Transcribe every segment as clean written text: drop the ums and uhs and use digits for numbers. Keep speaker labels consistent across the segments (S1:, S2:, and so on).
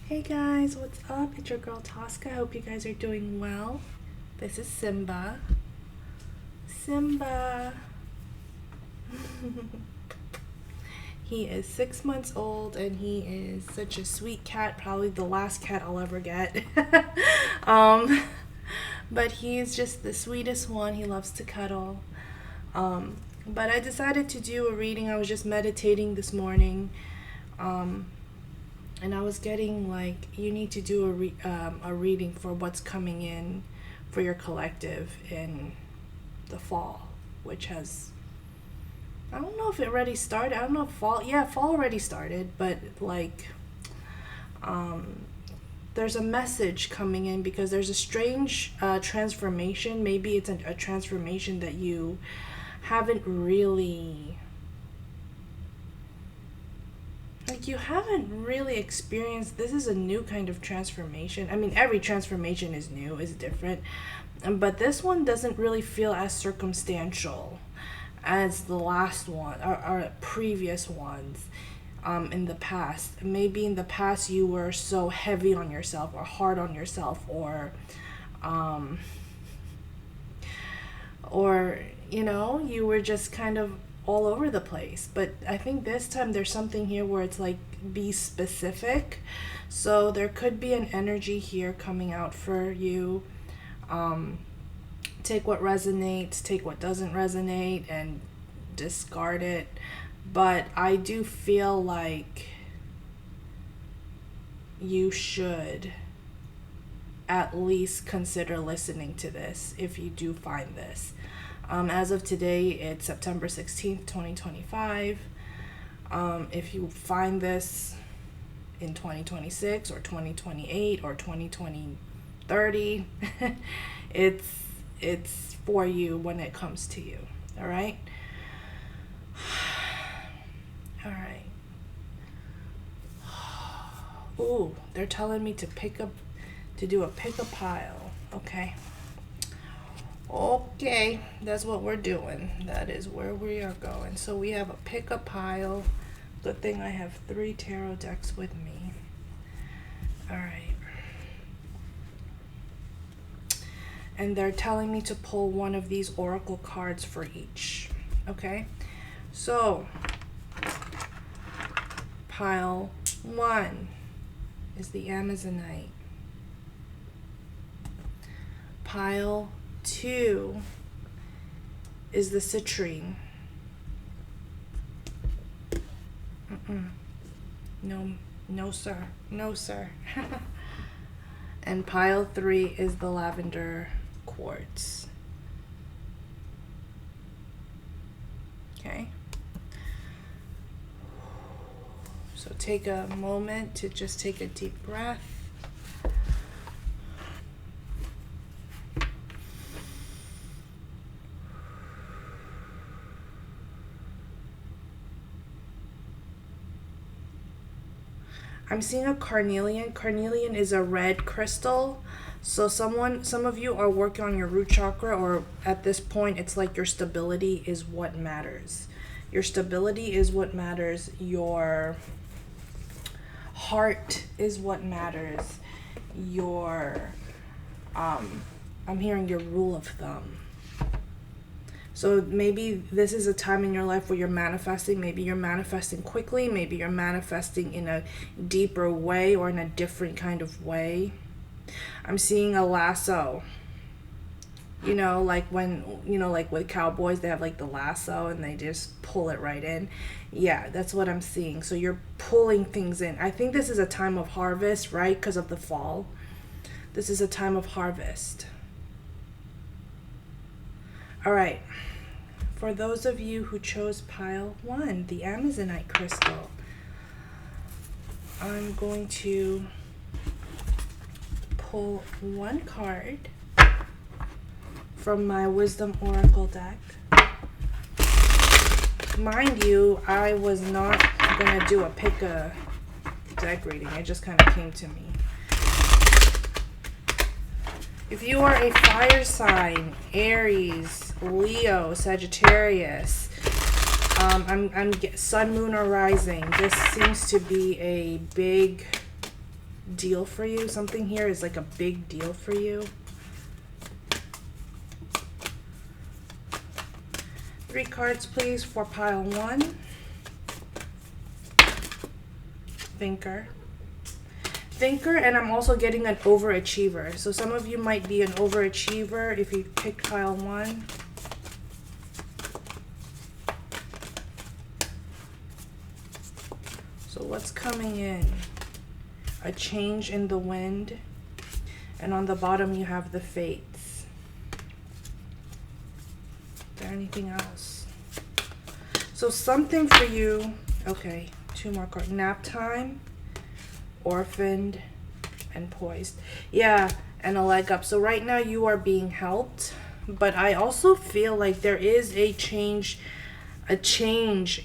S1: Hey guys, what's up? It's your girl Tosca. I hope you guys are doing well. This is Simba. Simba. He is 6 months old and he is such a sweet cat, probably the last cat I'll ever get. um, but he's just the sweetest one. He loves to cuddle. But I decided to do a reading. I was just meditating this morning. And I was getting like, you need to do a reading for what's coming in for your collective in the fall, which has, I don't know if it already started. I don't know if fall already started, but like, there's a message coming in because there's a strange transformation. Maybe it's a transformation that you haven't really, like, you haven't really experienced. This is a new kind of transformation. I mean, every transformation is new, is different, but this one doesn't really feel as circumstantial as the last one or previous ones. In the past, maybe in the past you were so heavy on yourself or hard on yourself, um, or you were just kind of all over the place. But I think this time there's something here where it's like, be specific. So there could be an energy here coming out for you. Take what resonates, take what doesn't resonate, and discard it. But I do feel like you should at least consider listening to this if you do find this. As of today, it's September 16th, 2025. If you find this in 2026 or 2028 or 2030, it's for you when it comes to you. All right? All right. Ooh, they're telling me to do a pick a pile. Okay, that's what we're doing. That is where we are going. So we have a pick a pile. Good thing I have 3 tarot decks with me. All right. And they're telling me to pull one of these oracle cards for each. Okay? So, pile 1 is the Amazonite. Pile 2 is the citrine. No sir. And pile 3 is the lavender quartz. Okay. So take a moment to just take a deep breath. I'm seeing a carnelian. Carnelian is a red crystal. So some of you are working on your root chakra, or at this point, it's like your stability is what matters. Your stability is what matters. Your heart is what matters. I'm hearing your rule of thumb. So maybe this is a time in your life where you're manifesting. Maybe you're manifesting quickly. Maybe you're manifesting in a deeper way or in a different kind of way. I'm seeing a lasso. Like when, like with cowboys, they have like the lasso and they just pull it right in. Yeah, that's what I'm seeing. So you're pulling things in. I think this is a time of harvest, right? Because of the fall. This is a time of harvest. All right. For those of you who chose pile 1, the Amazonite crystal, I'm going to pull 1 card from my Wisdom Oracle deck. Mind you, I was not going to do a pick a deck reading. It just kind of came to me. If you are a fire sign, Aries, Leo, Sagittarius, I'm Sun, Moon, or Rising, this seems to be a big deal for you. Something here is like a big deal for you. 3 cards, please, for pile 1. Thinker. Thinker, and I'm also getting an overachiever. So some of you might be an overachiever if you picked pile 1. So what's coming in? A change in the wind. And on the bottom you have the fates. Is there anything else? So something for you. Okay, 2 more cards. Nap time, orphaned, and poised. Yeah, and a leg up. So right now you are being helped, but I also feel like there is a change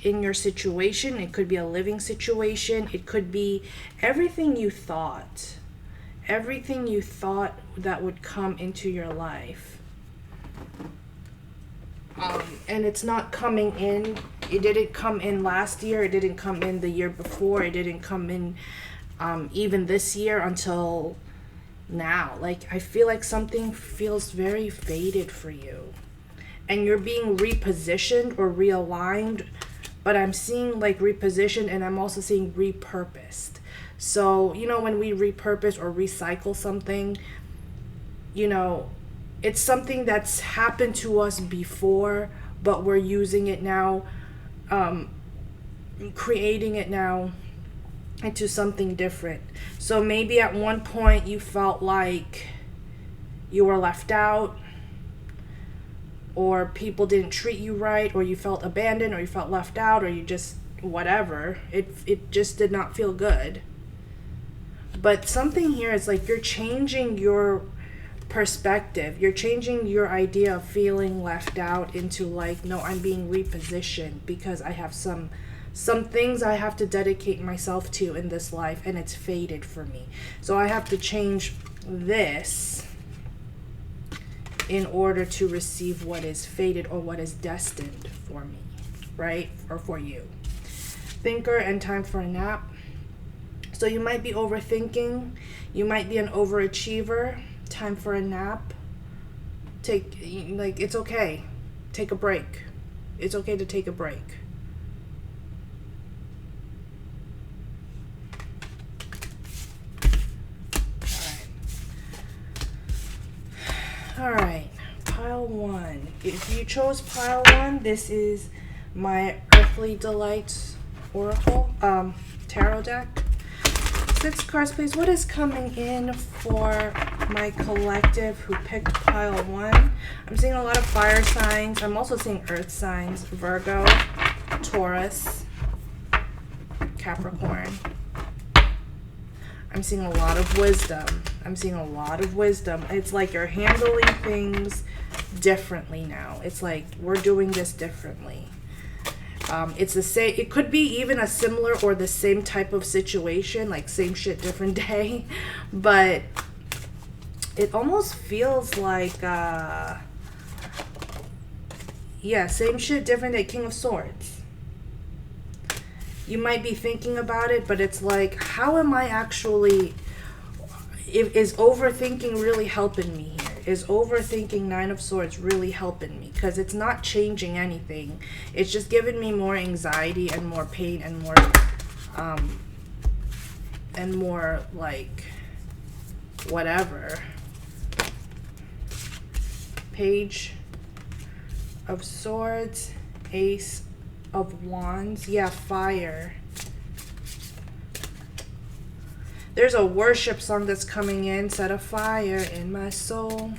S1: in your situation. It could be a living situation. It could be everything you thought that would come into your life. And it's not coming in. It didn't come in last year. It didn't come in the year before. It didn't come in even this year until now. Like, I feel like something feels very faded for you. And you're being repositioned or realigned. But I'm seeing like repositioned, and I'm also seeing repurposed. So, you know, when we repurpose or recycle something, you know, it's something that's happened to us before, but we're using it now, creating it now into something different. So maybe at one point you felt like you were left out, or people didn't treat you right, or you felt abandoned, or you felt left out, or you just whatever. It just did not feel good. But something here is like you're changing your perspective. You're changing your idea of feeling left out into like, no, I'm being repositioned because I have some things I have to dedicate myself to in this life, and it's faded for me. So I have to change this in order to receive what is faded or what is destined for me, right? Or for you. Thinker and time for a nap. So you might be overthinking. You might be an overachiever. Time for a nap. It's okay. Take a break. It's okay to take a break. All right, pile 1. If you chose pile 1, this is my Earthly Delights Oracle tarot deck. 6 cards, please. What is coming in for my collective who picked pile 1? I'm seeing a lot of fire signs. I'm also seeing earth signs. Virgo, Taurus, Capricorn. I'm seeing a lot of wisdom. It's like you're handling things differently now. It's like we're doing this differently. It's the same. It could be even a similar or the same type of situation, like same shit, different day. But it almost feels like, same shit, different day. King of Swords. You might be thinking about it, but it's like, how am I actually... Is overthinking really helping me here? Is overthinking 9 of Swords really helping me? Because it's not changing anything. It's just giving me more anxiety and more pain and more like whatever. Page of Swords, Ace of Wands. Yeah, fire. There's a worship song that's coming in. Set a fire in my soul.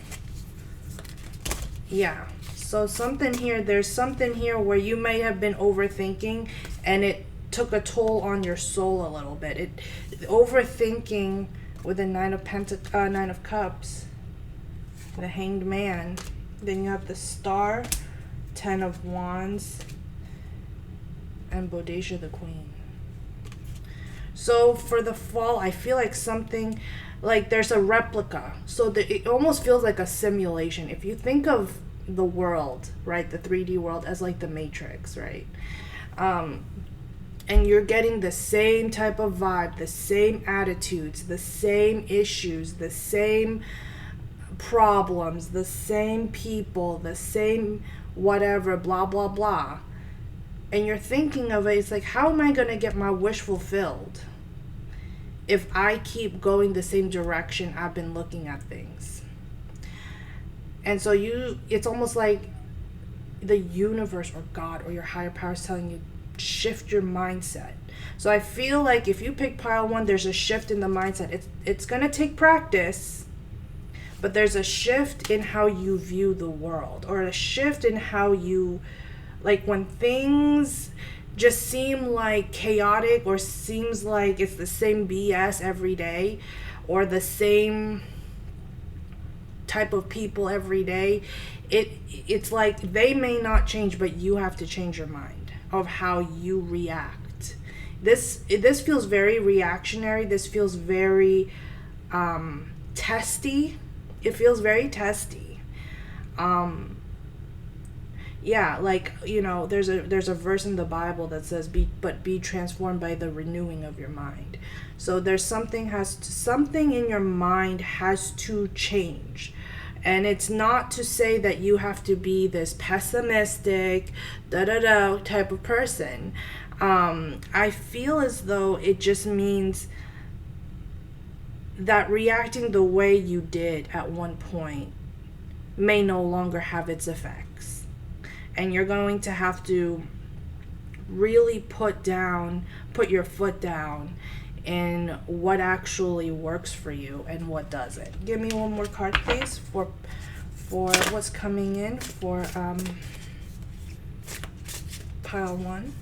S1: Yeah. So something here. There's something here where you may have been overthinking, and it took a toll on your soul a little bit. Overthinking with the Nine of Cups, the Hanged Man. Then you have the Star, 10 of Wands, and Bodacia the Queen. So for the fall, I feel like something, like there's a replica. So it almost feels like a simulation. If you think of the world, right, the 3D world as like the Matrix, right? and you're getting the same type of vibe, the same attitudes, the same issues, the same problems, the same people, the same whatever, blah, blah, blah. And you're thinking of it, it's like, how am I going to get my wish fulfilled if I keep going the same direction I've been looking at things? And so it's almost like the universe or God or your higher power is telling you, shift your mindset. So I feel like if you pick pile 1, there's a shift in the mindset. It's going to take practice, but there's a shift in how you view the world, or a shift in how you, like, when things just seem like chaotic, or seems like it's the same BS every day, or the same type of people every day, it's like they may not change, but you have to change your mind of how you react. This feels very reactionary. This feels very testy. It feels very testy. Yeah, like, there's a verse in the Bible that says, be transformed by the renewing of your mind. So there's something in your mind has to change. And it's not to say that you have to be this pessimistic, type of person. I feel as though it just means that reacting the way you did at one point may no longer have its effects. And you're going to have to really put your foot down in what actually works for you and what doesn't. Give me one more card, please, for what's coming in for pile 1.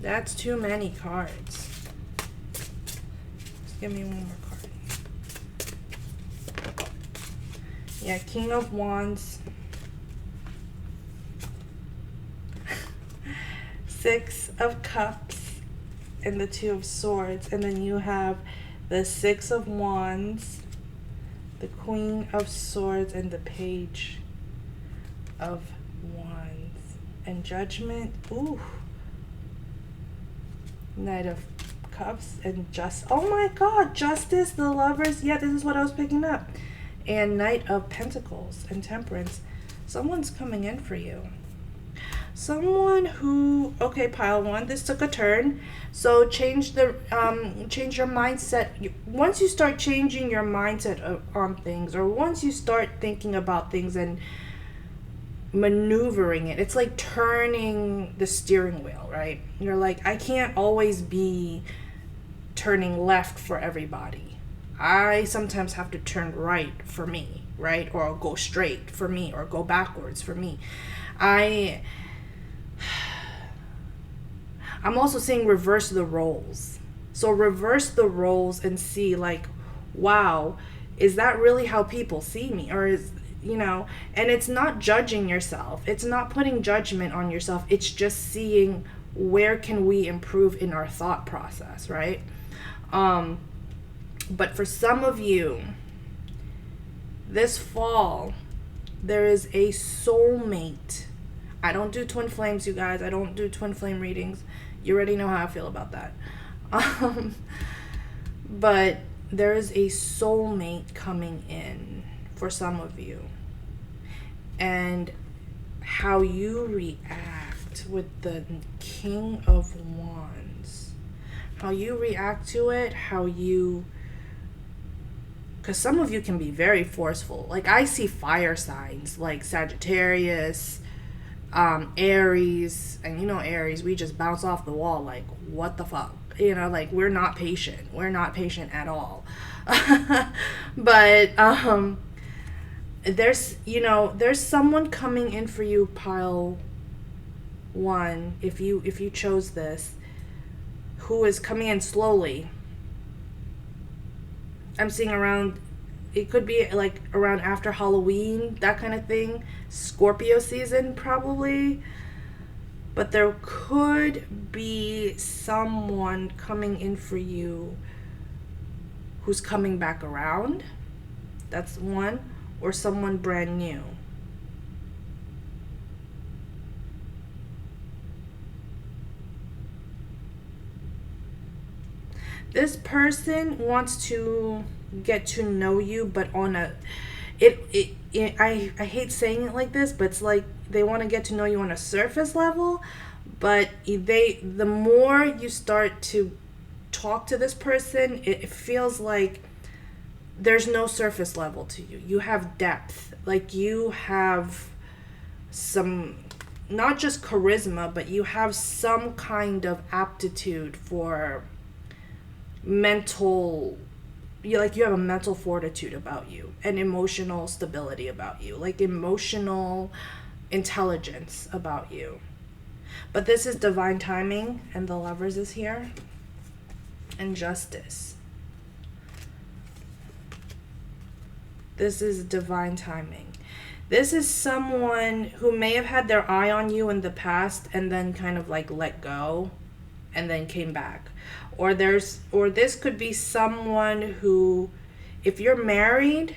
S1: That's too many cards. Just give me one more card. Yeah, King of Wands. 6 of Cups and the 2 of Swords. And then you have the 6 of Wands, the Queen of Swords, and the Page of Wands. And Judgment. Ooh. Knight of Cups and oh my God, Justice, the Lovers. Yeah, this is what I was picking up. And Knight of Pentacles and Temperance. Someone's coming in for you. Someone who, okay, pile 1, this took a turn. So change your mindset. Once you start changing your mindset on things, or once you start thinking about things and maneuvering it, it's like turning the steering wheel, right? You're like, I can't always be turning left for everybody. I sometimes have to turn right for me, right? Or I'll go straight for me, or go backwards for me. I'm also saying reverse the roles. So reverse the roles and see, like, wow, is that really how people see me? Or is, and it's not judging yourself. It's not putting judgment on yourself. It's just seeing where can we improve in our thought process, right? But for some of you, this fall, there is a soulmate. I don't do twin flames, you guys. I don't do twin flame readings. You already know how I feel about that. But there is a soulmate coming in for some of you. And how you react with the King of Wands. How you react to it, because some of you can be very forceful. Like, I see fire signs like Sagittarius, Aries, and Aries, we just bounce off the wall like, what the fuck? Like, we're not patient. We're not patient at all. But there's someone coming in for you, pile 1, if you chose this, who is coming in slowly. I'm seeing around, it could be like around after Halloween, that kind of thing. Scorpio season, probably. But there could be someone coming in for you who's coming back around. That's one. Or someone brand new. This person wants to get to know you, but on a I hate saying it like this, but it's like they want to get to know you on a surface level, but the more you start to talk to this person, it feels like there's no surface level to you. You have depth. Like you have some, not just charisma, but you have some kind of aptitude for mental, you have a mental fortitude about you and emotional stability about you, like emotional intelligence about you. But this is divine timing, and the Lovers is here, and Justice. This is divine timing. This is someone who may have had their eye on you in the past and then kind of like let go and then came back. Or this could be someone who, if you're married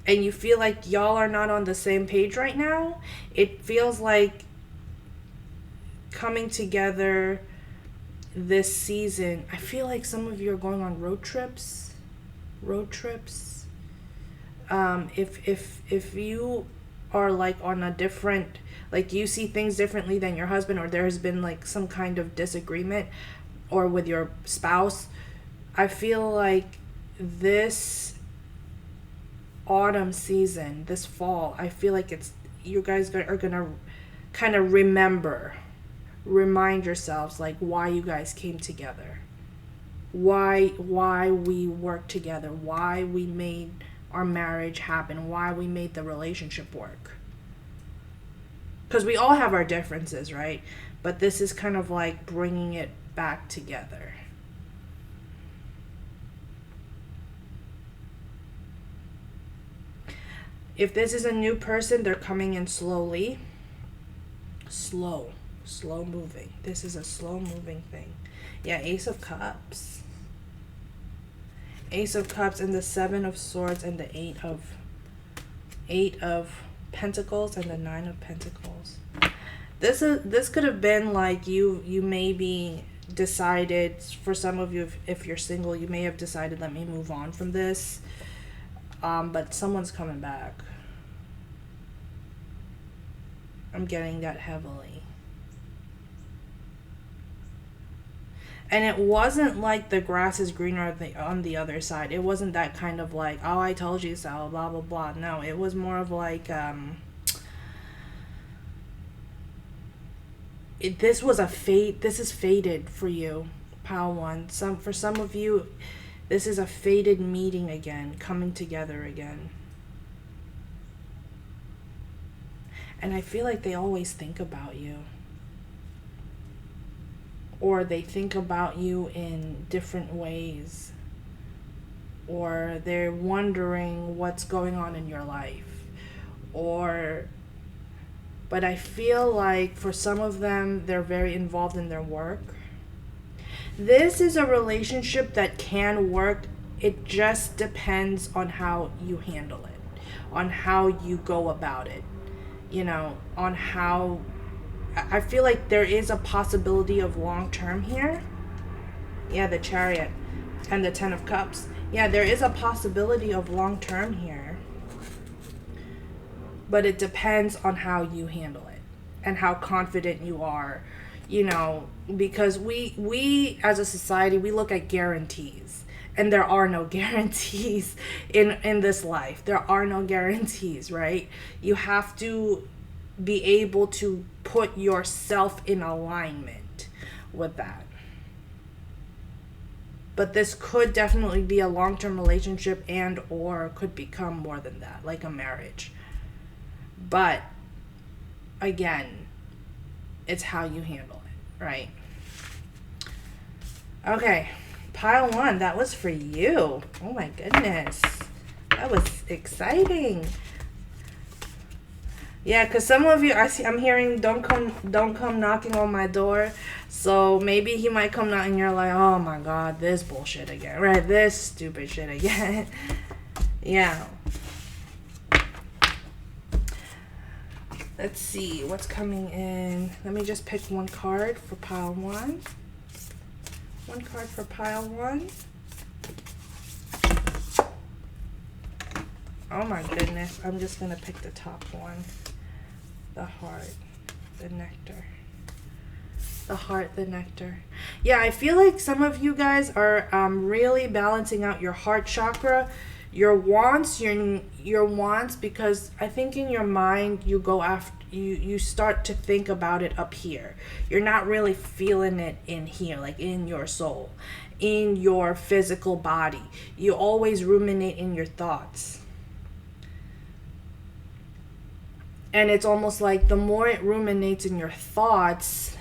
S1: and you feel like y'all are not on the same page right now, it feels like coming together this season. I feel like some of you are going on road trips. If you are like on a different, like you see things differently than your husband, or there has been like some kind of disagreement, or with your spouse, I feel like this autumn season, this fall, I feel like it's, you guys are gonna kind of remind yourselves like why you guys came together, why we worked together, why we made our marriage happen, why we made the relationship work. Because we all have our differences, right? But this is kind of like bringing it back together. If this is a new person, they're coming in slowly. Slow moving. This is a slow moving thing. Yeah, Ace of Cups. Ace of Cups and the Seven of Swords and the Eight of Pentacles and the Nine of Pentacles. This could have been like you maybe decided, for some of you, if you're single, you may have decided, let me move on from this. But someone's coming back. I'm getting that heavily. And it wasn't like the grass is greener on the other side. It wasn't that kind of like, oh, I told you so, blah, blah, blah. No, it was more of like, this was a fate. This is fated for you, Pile 1. For some of you, this is a fated meeting again, coming together again. And I feel like they always think about you. Or they think about you in different ways. Or they're wondering what's going on in your life. But I feel like for some of them, they're very involved in their work. This is a relationship that can work. It just depends on how you handle it, on how you go about it, on how. I feel like there is a possibility of long term here. Yeah, the Chariot and the Ten of Cups. Yeah, there is a possibility of long term here. But it depends on how you handle it and how confident you are, because we as a society, we look at guarantees, and there are no guarantees in this life. There are no guarantees, right? You have to be able to put yourself in alignment with that. But this could definitely be a long-term relationship, and or could become more than that, like a marriage. But again, it's how you handle it, right? Okay, Pile 1, that was for you. Oh my goodness, that was exciting. Yeah, because some of you, I'm hearing, don't come knocking on my door. So maybe he might come knocking, and you're like, oh my God, this bullshit again, right? This stupid shit again. Yeah. Let's see what's coming in. Let me just pick one card for Pile 1. One card for pile 1. Oh my goodness. I'm just going to pick the top one. The heart. The nectar. The heart, the nectar. Yeah, I feel like some of you guys are really balancing out your heart chakra, your wants, your wants, because I think in your mind you go after you start to think about it up here. You're not really feeling it in here, like in your soul, in your physical body. You always ruminate in your thoughts. And it's almost like the more it ruminates in your thoughts,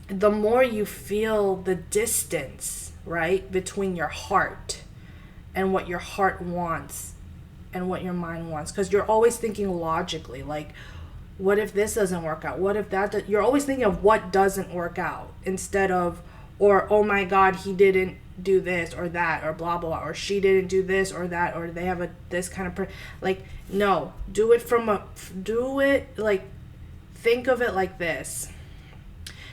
S1: the more you feel the distance, right, between your heart and what your heart wants and what your mind wants. Because you're always thinking logically, like, what if this doesn't work out? What if that you're always thinking of what doesn't work out instead of, or, oh my God, he didn't do this or that, or blah, blah, blah, or she didn't do this or that, or they have this kind of, like, no, do it like, think of it like this.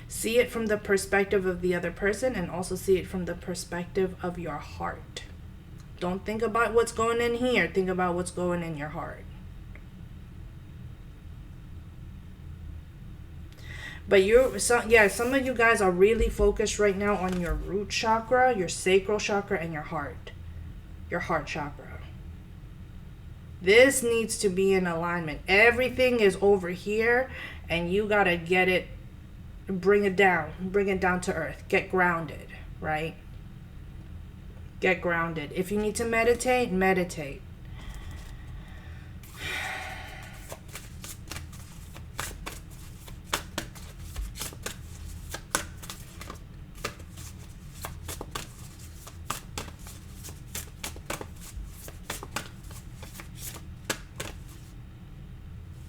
S1: See it from the perspective of the other person, and also see it from the perspective of your heart. Don't think about what's going in here. Think about what's going in your heart. But some of you guys are really focused right now on your root chakra, your sacral chakra, and your heart chakra. This needs to be in alignment. Everything is over here, and you gotta get it. Bring it down to earth. Get grounded, right? Get grounded. If you need to meditate, meditate.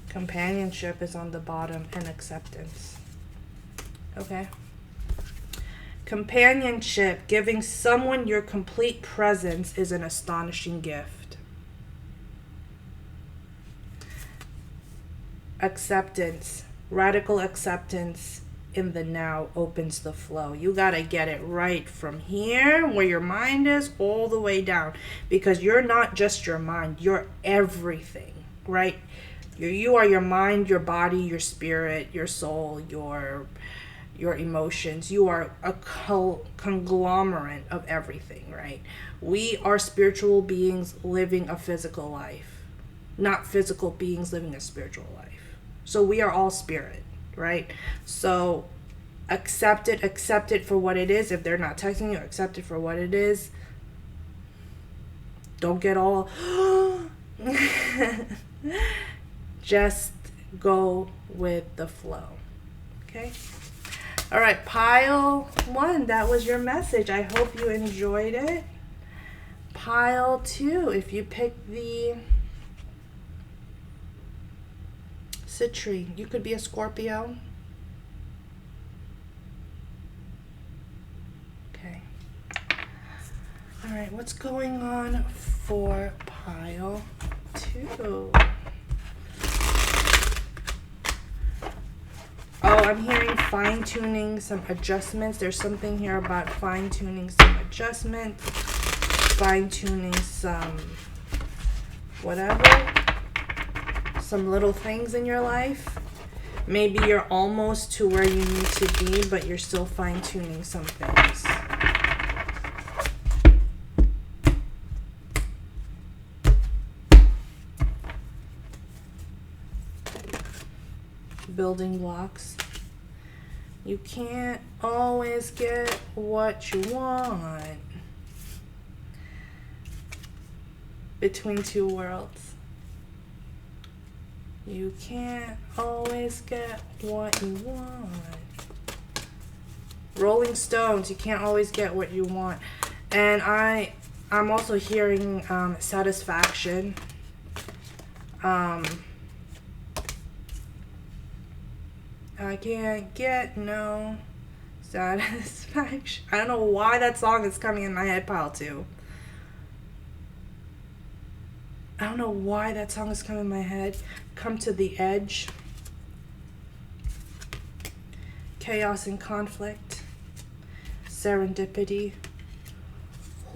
S1: Companionship is on the bottom, and acceptance. Okay. Companionship, giving someone your complete presence, is an astonishing gift. Acceptance, radical acceptance in the now opens the flow. You gotta get it right from here, where your mind is, all the way down. Because you're not just your mind, you're everything, right? You are your mind, your body, your spirit, your soul, your emotions. You are a conglomerate of everything, right? We are spiritual beings living a physical life, not physical beings living a spiritual life. So we are all spirit, right? So accept it for what it is. If they're not texting you, accept it for what it is. Don't get all just go with the flow. Okay? All right, pile 1, that was your message. I hope you enjoyed it. Pile 2, if you pick the citrine, you could be a Scorpio. Okay. All right, what's going on for pile 2? Oh, I'm hearing fine-tuning some adjustments. There's something here about fine-tuning some adjustments, fine-tuning some whatever, some little things in your life. Maybe you're almost to where you need to be, but you're still fine-tuning some things. Building blocks. You can't always get what you want. Between two worlds. You can't always get what you want. Rolling Stones, you can't always get what you want. And I'm also hearing satisfaction. I can't get no satisfaction. I don't know why that song is coming in my head, pile 2. I don't know why that song is coming in my head. Come to the edge. Chaos and conflict. Serendipity.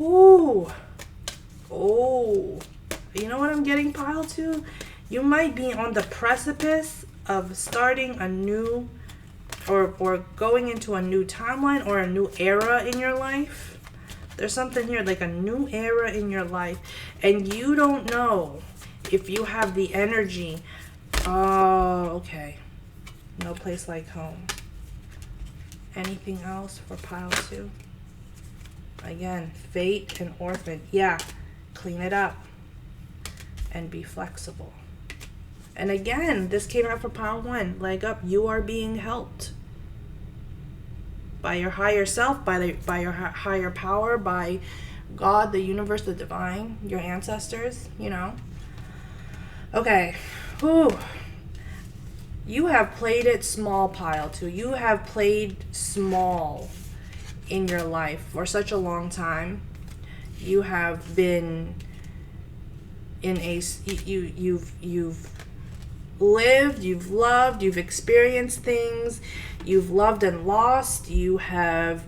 S1: Ooh. Oh. You know what I'm getting, pile two? You might be on the precipice of starting a new or going into a new timeline or a new era in your life. There's something here like a new era in your life, and you don't know if you have the energy. Oh, okay. No place like home. Anything else for pile two? Again, fate and orphan. Yeah, clean it up and be flexible. And again, this came out for pile one. Leg up, you are being helped by your higher self, by your higher power, by God, the universe, the divine, your ancestors, you know. Okay. Whew. You have played it small, pile two. You have played small in your life for such a long time. You have been in a you've lived, you've loved, you've experienced things, you've loved and lost, you have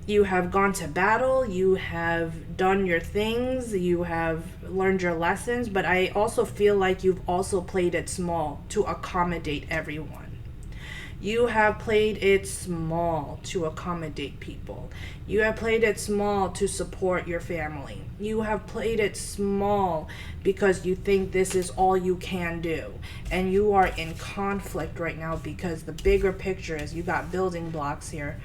S1: gone to battle, you have done your things, you have learned your lessons, but I also feel like you've also played it small to accommodate everyone. You have played it small to accommodate people. You have played it small to support your family. You have played it small because you think this is all you can do. And you are in conflict right now because the bigger picture is you got building blocks here.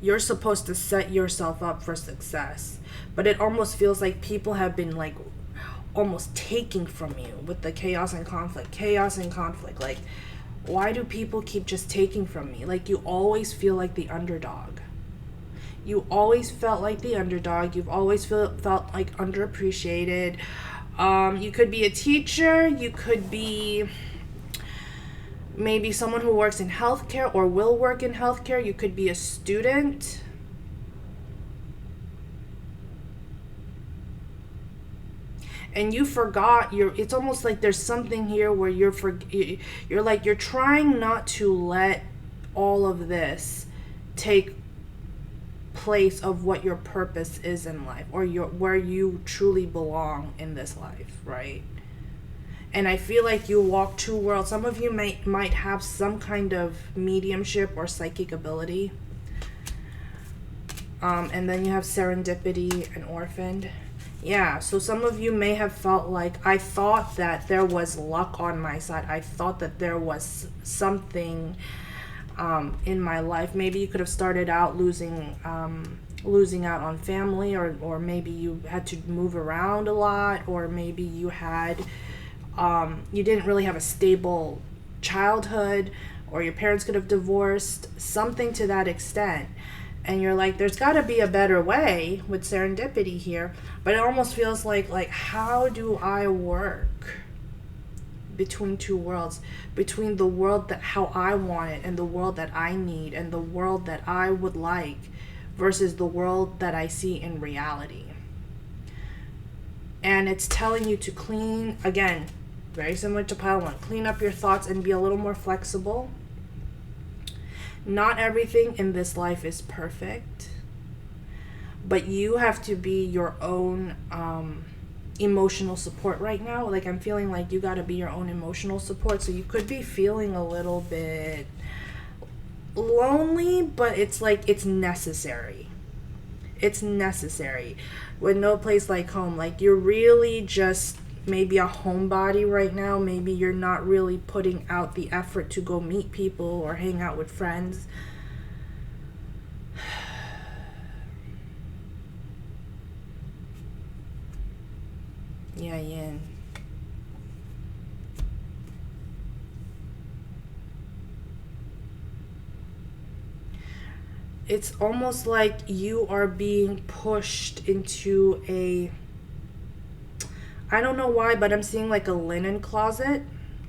S1: You're supposed to set yourself up for success. But it almost feels like people have been like almost taking from you with the chaos and conflict. Like, why do people keep just taking from me? Like, you always feel like the underdog. You always felt like the underdog. You've always felt like underappreciated. You could be a teacher. You could be maybe someone who works in healthcare or will work in healthcare. You could be a student. And you forgot it's almost like there's something here where you're trying not to let all of this take place of what your purpose is in life or where you truly belong in this life, right? And I feel like you walk two worlds. Some of you might have some kind of mediumship or psychic ability. And then you have serendipity and orphaned. Yeah, so some of you may have felt like, I thought that there was luck on my side. I thought that there was something in my life. Maybe you could have started out losing out on family, or maybe you had to move around a lot, or maybe you had you didn't really have a stable childhood, or your parents could have divorced, something to that extent. And you're like, there's got to be a better way with serendipity here. But it almost feels like how do I work between two worlds? Between the world that how I want it and the world that I need and the world that I would like versus the world that I see in reality. And it's telling you to clean, again, very similar to pile one, clean up your thoughts and be a little more flexible. Not everything in this life is perfect, but you have to be your own emotional support right now. Like, I'm feeling like you got to be your own emotional support. So you could be feeling a little bit lonely, but it's like it's necessary. It's necessary. With no place like home, like you're really just maybe a homebody right now. Maybe you're not really putting out the effort to go meet people or hang out with friends. Yeah, yin. It's almost like you are being pushed into a, I don't know why, but I'm seeing like a linen closet.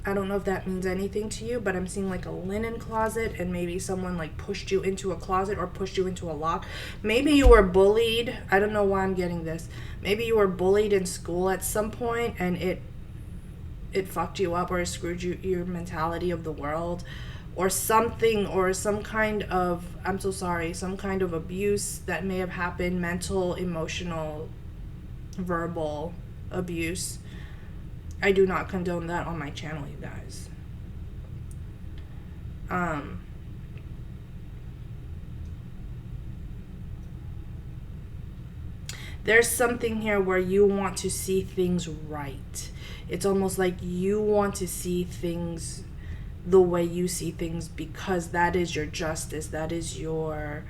S1: I don't know if that means anything to you, but I'm seeing like a linen closet, and maybe someone like pushed you into a closet or pushed you into a lock. Maybe you were bullied. I don't know why I'm getting this. Maybe you were bullied in school at some point, and it fucked you up or it screwed your mentality of the world, or something, or some kind of, I'm so sorry, some kind of abuse that may have happened, mental, emotional, verbal abuse. I do not condone that on my channel, you guys. There's something here where you want to see things right. It's almost like you want to see things the way you see things, because that is your justice. That is your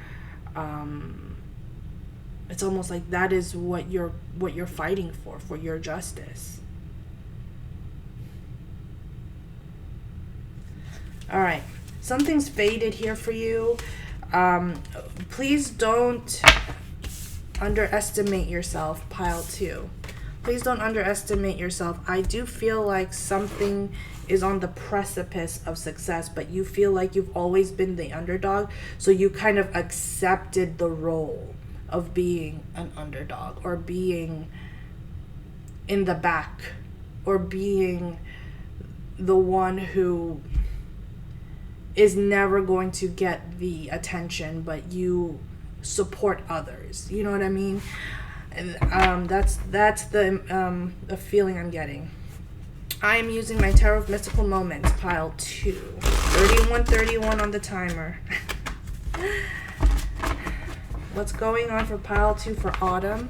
S1: it's almost like that is what you're fighting for your justice. All right. Something's faded here for you. Please don't underestimate yourself, pile 2. Please don't underestimate yourself. I do feel like something is on the precipice of success, but you feel like you've always been the underdog, so you kind of accepted the role of being an underdog, or being in the back, or being the one who is never going to get the attention, but you support others. You know what I mean? And that's the feeling I'm getting. I am using my Tarot of Mystical Moments, pile 2. 3131 on the timer. What's going on for pile 2 for autumn?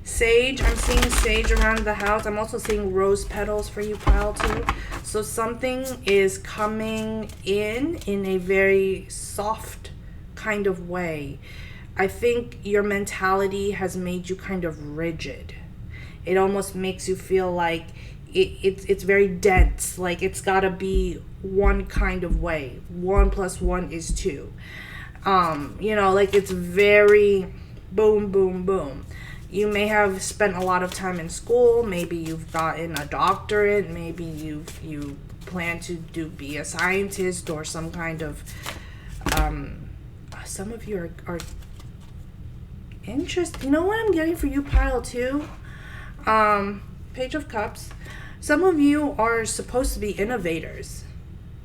S1: Sage. I'm seeing sage around the house. I'm also seeing rose petals for you, pile 2. So something is coming in a very soft kind of way. I think your mentality has made you kind of rigid. It almost makes you feel like it's very dense. Like it's got to be one kind of way. 1 + 1 is 2. You know, like it's very boom, boom, boom. You may have spent a lot of time in school. Maybe you've gotten a doctorate. Maybe you plan to be a scientist or some kind of. Some of you are interested. You know what I'm getting for you, pile 2? Page of Cups. Some of you are supposed to be innovators.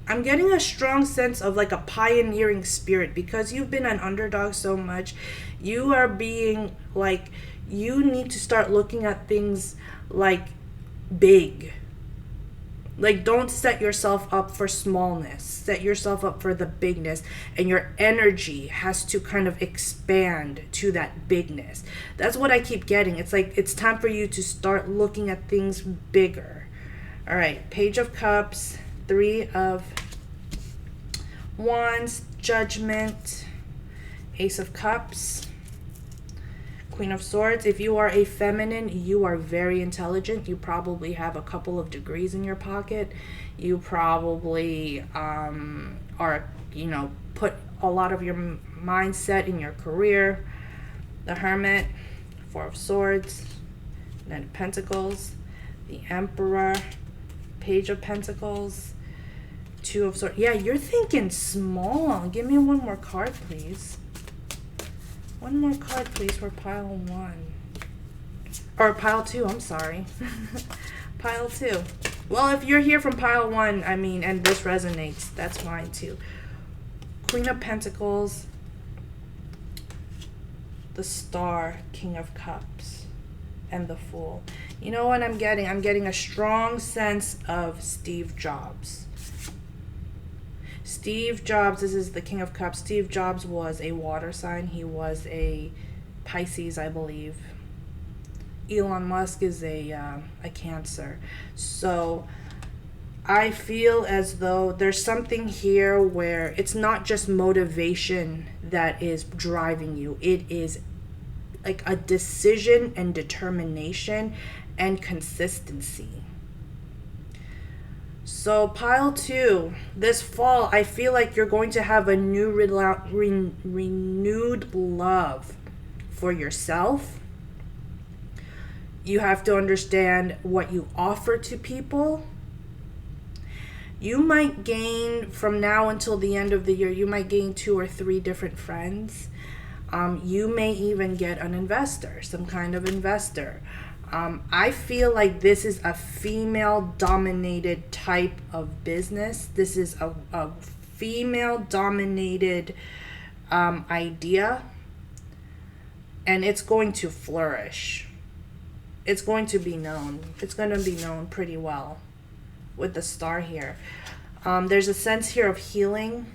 S1: I'm getting a strong sense of like a pioneering spirit, because you've been an underdog so much. You are being like, you need to start looking at things like big. Like, don't set yourself up for smallness. Set yourself up for the bigness. And your energy has to kind of expand to that bigness. That's what I keep getting. It's like, it's time for you to start looking at things bigger. All right, Page of Cups, 3 of Wands, Judgment, Ace of Cups, Queen of Swords. If you are a feminine, you are very intelligent. You probably have a couple of degrees in your pocket. You probably are, you know, put a lot of your mindset in your career. The Hermit, 4 of Swords, Knight of Pentacles, the Emperor, Page of Pentacles, 2 of Swords. Yeah, you're thinking small. Give me one more card, please. One more card, please, for pile 1. Or pile 2, I'm sorry. Pile 2. Well, if you're here from pile 1, I mean, and this resonates, that's fine too. Queen of Pentacles, the Star, King of Cups, and the Fool. You know what I'm getting? I'm getting a strong sense of Steve Jobs. Steve Jobs, this is the King of Cups. Steve Jobs was a water sign. He was a Pisces, I believe. Elon Musk is a Cancer. So I feel as though there's something here where it's not just motivation that is driving you. It is like a decision and determination and consistency. So pile 2, this fall, I feel like you're going to have a new renewed love for yourself. You have to understand what you offer to people. You might gain, from now until the end of the year, you might gain 2 or 3 different friends. You may even get an investor, some kind of investor. I feel like this is a female dominated type of business. This is a female dominated idea, and it's going to flourish. It's going to be known. It's going to be known pretty well with the star here. There's a sense here of healing.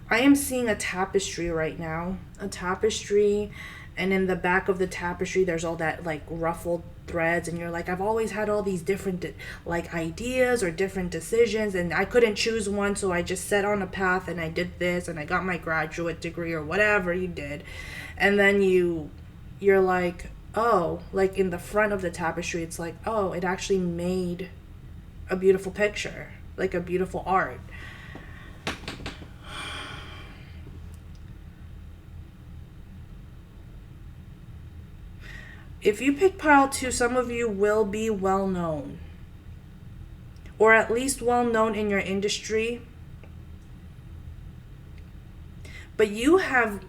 S1: I am seeing a tapestry right now. A tapestry, and in the back of the tapestry there's all that like ruffled threads, and you're like, I've always had all these different like ideas or different decisions, and I couldn't choose one, so I just set on a path and I did this and I got my graduate degree or whatever you did. And then you're like, oh, like in the front of the tapestry, it's like, oh, it actually made a beautiful picture, like a beautiful art. If you pick pile 2, some of you will be well known, or at least well known in your industry. But you have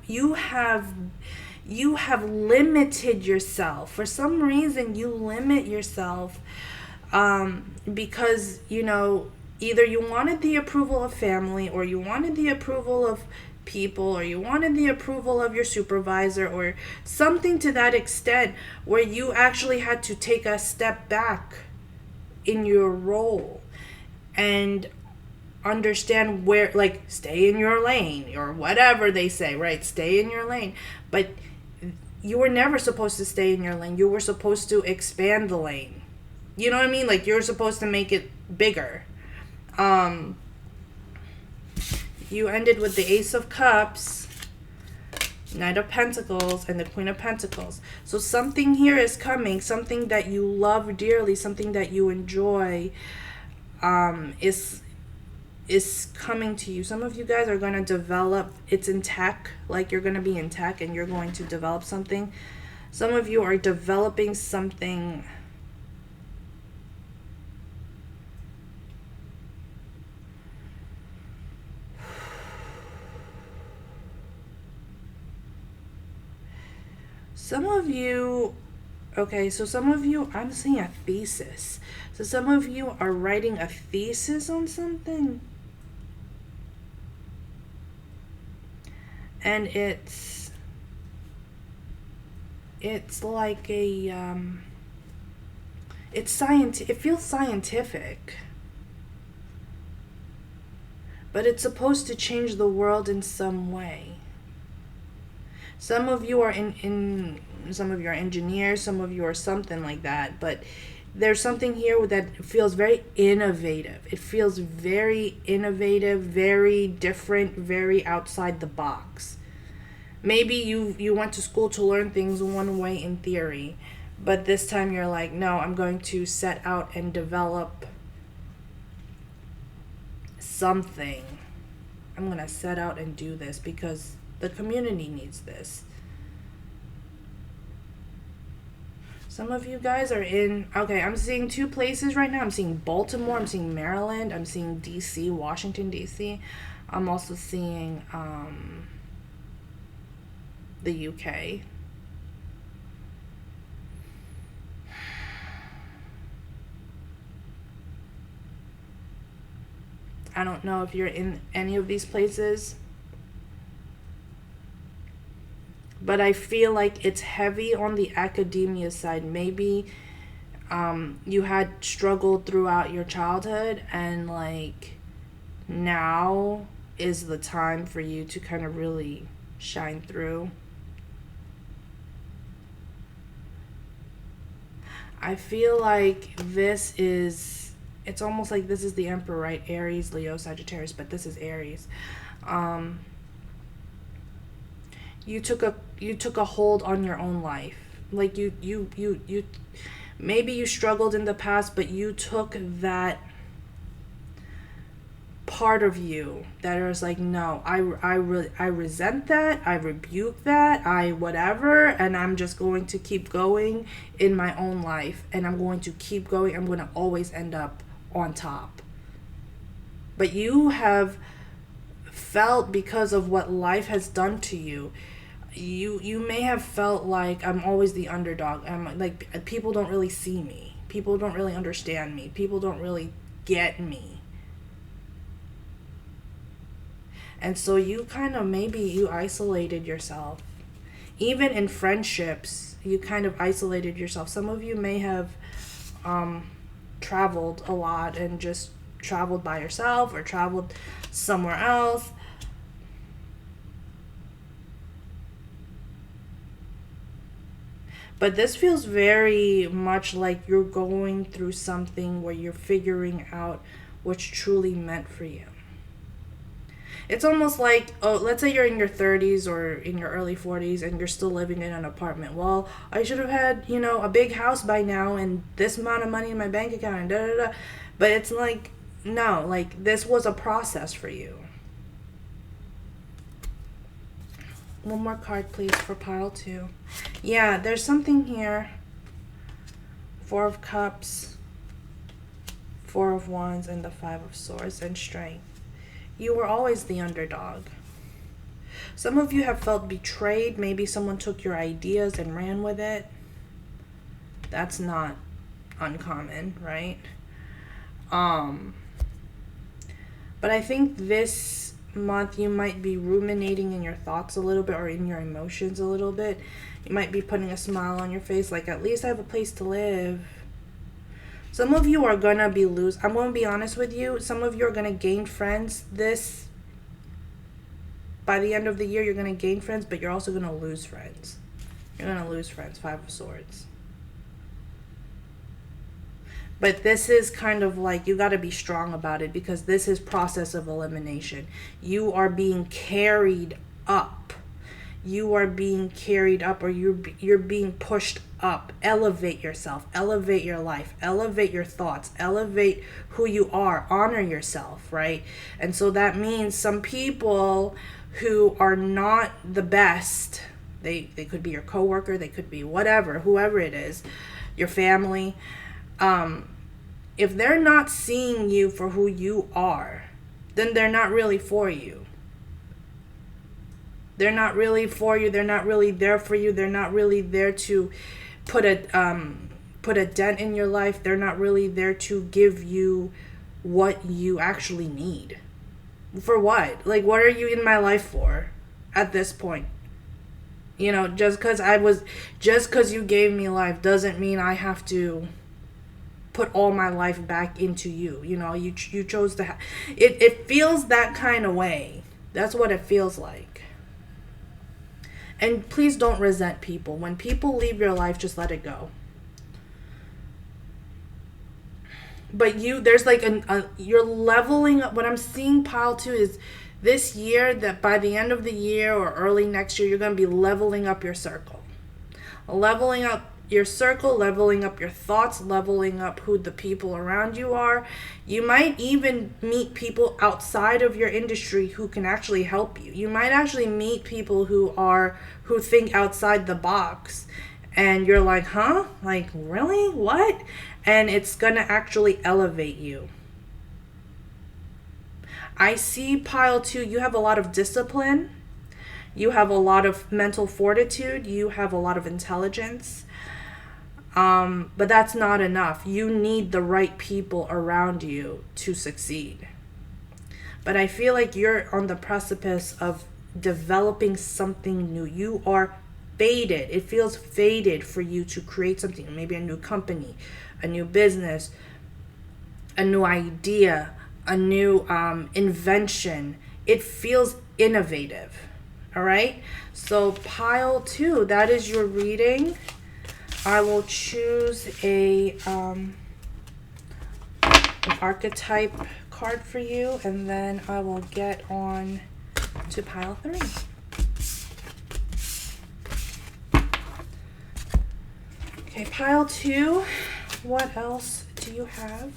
S1: limited yourself. For some reason, you limit yourself because, either you wanted the approval of family, or you wanted the approval of people, or you wanted the approval of your supervisor, or something to that extent, where you actually had to take a step back in your role and understand where, like, stay in your lane, or whatever they say, right? Stay in your lane. But you were never supposed to stay in your lane. You were supposed to expand the lane. You know what I mean? Like, you're supposed to make it bigger. You ended with the Ace of Cups, Knight of Pentacles, and the Queen of Pentacles. So something here is coming, something that you love dearly, something that you enjoy, is coming to you. Some of you guys are going to develop, it's in tech, like you're going to be in tech and you're going to develop something. Some of you are developing something. Some of you, okay, so some of you, I'm seeing a thesis. So some of you are writing a thesis on something. And it's like a, it feels scientific. But it's supposed to change the world in some way. Some of you are some of you are engineers, some of you are something like that, but there's something here that feels very innovative. It feels very innovative, very different, very outside the box. Maybe you went to school to learn things one way in theory, but this time you're like, no, I'm going to set out and develop something. I'm going to set out and do this because the community needs this. Some of you guys are in, okay, I'm seeing 2 places right now. I'm seeing Baltimore, I'm seeing Maryland, I'm seeing DC, Washington, DC. I'm also seeing the UK. I don't know if you're in any of these places, but I feel like it's heavy on the academia side. Maybe you had struggled throughout your childhood, and like now is the time for you to kind of really shine through. I feel like this is, it's almost like this is the Emperor, right? Aries, Leo, Sagittarius, but this is Aries. You took a hold on your own life. Like you maybe you struggled in the past, but you took that part of you that is like, no, I resent that, I rebuke that, I whatever, and I'm just going to keep going in my own life, and I'm going to keep going. I'm going to always end up on top. But you have felt, because of what life has done to you, you may have felt like, I'm always the underdog. I'm like, people don't really see me. People don't really understand me. People don't really get me. And so you kind of, maybe you isolated yourself. Even in friendships, you kind of isolated yourself. Some of you may have traveled a lot and just traveled by yourself or traveled somewhere else. But this feels very much like you're going through something where you're figuring out what's truly meant for you. It's almost like, oh, let's say you're in your 30s or in your early 40s and you're still living in an apartment. Well, I should have had, a big house by now and this amount of money in my bank account and da da da. But it's like, no, like this was a process for you. One more card, please, for pile 2. Yeah, there's something here. 4 of Cups, 4 of Wands, and the 5 of Swords, and Strength. You were always the underdog. Some of you have felt betrayed. Maybe someone took your ideas and ran with it. That's not uncommon, right? But I think this month you might be ruminating in your thoughts a little bit, or in your emotions a little bit. You might be putting a smile on your face, like, at least I have a place to live. Some of you are gonna be I'm gonna be honest with you. Some of you are gonna gain friends. By the end of the year, you're gonna gain friends, but you're also gonna lose friends. You're gonna lose friends. 5 of Swords. But this is kind of like, you got to be strong about it, because this is process of elimination. You are being carried up. You are being carried up, or you're being pushed up. Elevate yourself. Elevate your life. Elevate your thoughts. Elevate who you are. Honor yourself, right? And so that means some people who are not the best, they could be your coworker, they could be whatever, whoever it is, your family, if they're not seeing you for who you are, then they're not really for you. They're not really for you. They're not really there for you. They're not really there to put a dent in your life. They're not really there to give you what you actually need. For what? Like, what are you in my life for at this point? Just because you gave me life doesn't mean I have to put all my life back into you. You chose to it feels that kind of way. That's what it feels like. And please don't resent people. When people leave your life, just let it go. But there's like you're leveling up. What I'm seeing, pile 2, is this year, that by the end of the year or early next year, you're going to be leveling up your circle. Leveling up your circle, leveling up your thoughts, leveling up who the people around you are. You might even meet people outside of your industry who can actually help you. You might actually meet people who think outside the box, and you're like, huh? Like, really? What? And it's gonna actually elevate you. I see, pile 2, you have a lot of discipline. You have a lot of mental fortitude. You have a lot of intelligence. But that's not enough. You need the right people around you to succeed. But I feel like you're on the precipice of developing something new. You are fated. It feels fated for you to create something, maybe a new company, a new business, a new idea, a new invention. It feels innovative. All right? So pile 2, that is your reading. I will choose an archetype card for you, and then I will get on to pile 3. Okay, pile 2, what else do you have?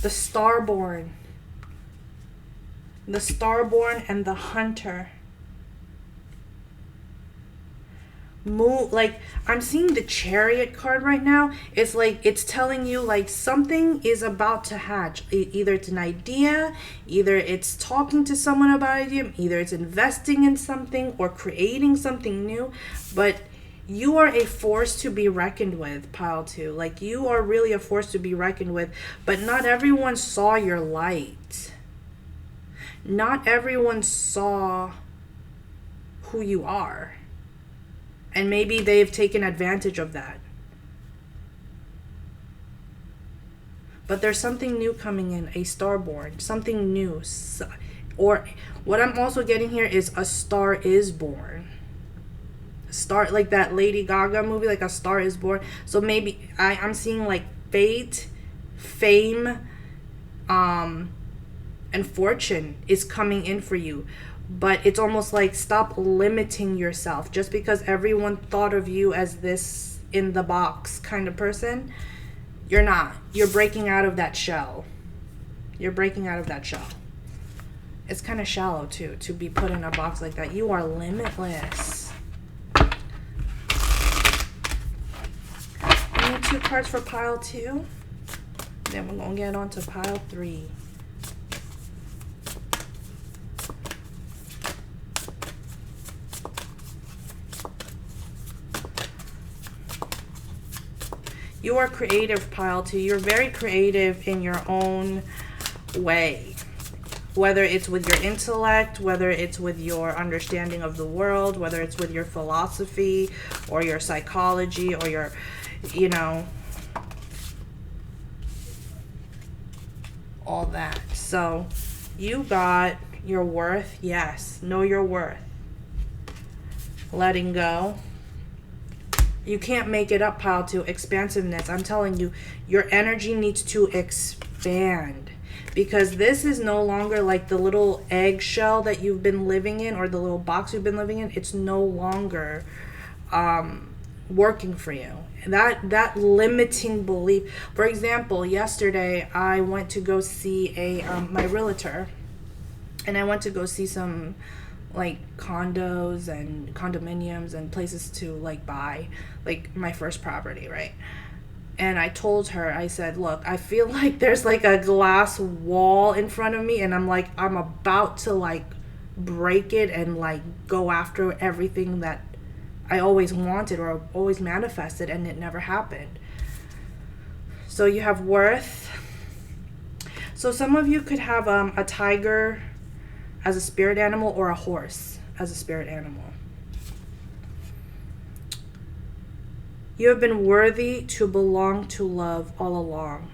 S1: The Starborn. The Starborn and the Hunter. move. Like, I'm seeing the Chariot card right now. It's like it's telling you like something is about to hatch. Either it's an idea, either it's talking to someone about an idea, either it's investing in something or creating something new. But you are a force to be reckoned with, pile 2. Like, you are really a force to be reckoned with, but not everyone saw your light. Not everyone saw who you are. And maybe they've taken advantage of that. But there's something new coming in, a starborn, something new. Or what I'm also getting here is a star is born. Star, like that Lady Gaga movie, like A Star is Born. So maybe I'm seeing like fate, fame, and fortune is coming in for you. But it's almost like stop limiting yourself. Just because everyone thought of you as this in the box kind of person, you're not. You're breaking out of that shell. You're breaking out of that shell. It's kind of shallow too, to be put in a box like that. You are limitless. I need 2 cards for pile 2. Then we're going to get on to pile 3. You are creative, pile 2. You're very creative in your own way. Whether it's with your intellect, whether it's with your understanding of the world, whether it's with your philosophy or your psychology or your, you know, all that. So you got your worth. Yes. Know your worth. Letting go. You can't make it up, pile 2. Expansiveness. I'm telling you, your energy needs to expand. Because this is no longer like the little eggshell that you've been living in or the little box you've been living in. It's no longer working for you. That limiting belief. For example, yesterday I went to go see my realtor. And I went to go see some like condos and condominiums and places to like buy like my first property, right? And I told her, I said, look, I feel like there's like a glass wall in front of me and I'm about to like break it and like go after everything that I always wanted or always manifested, and it never happened. So you have worth. So some of you could have a tiger as a spirit animal or a horse as a spirit animal. You have been worthy to belong to love all along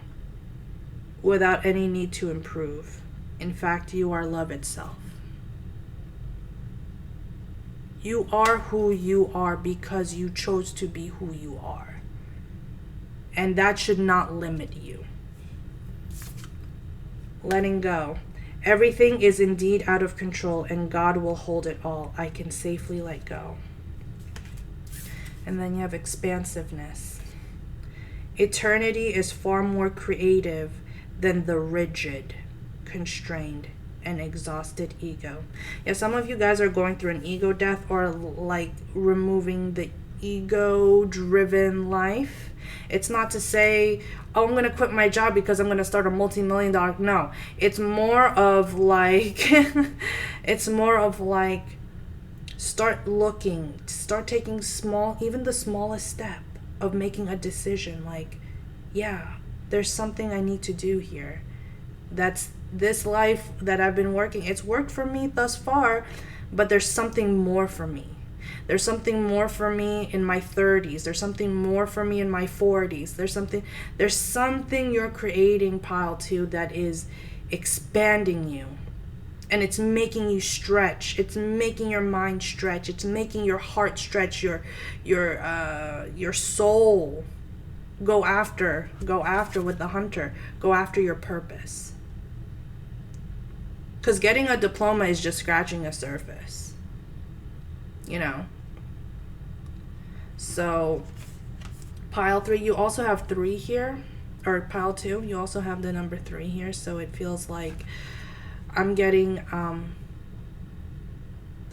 S1: without any need to improve. In fact, you are love itself. You are who you are because you chose to be who you are. And that should not limit you. Letting go. Everything is indeed out of control and God will hold it all. I can safely let go. And then you have expansiveness. Eternity is far more creative than the rigid, constrained, and exhausted ego. Yeah, some of you guys are going through an ego death or like removing the ego-driven life. It's not to say, oh, I'm going to quit my job because I'm going to start a multi-million-dollar. No, it's more of like, start looking, start taking even the smallest step of making a decision. Like, yeah, there's something I need to do here. That's this life that I've been working. It's worked for me thus far, but there's something more for me. There's something more for me in my 30s. There's something more for me in my 40s. There's something you're creating, pile 2, that is expanding you. And it's making you stretch. It's making your mind stretch. It's making your heart stretch, your soul. Go after with the hunter. Go after your purpose. Because getting a diploma is just scratching the surface. You know. So, pile 3, you also have 3 here. Or pile 2, you also have the number 3 here. So it feels like I'm getting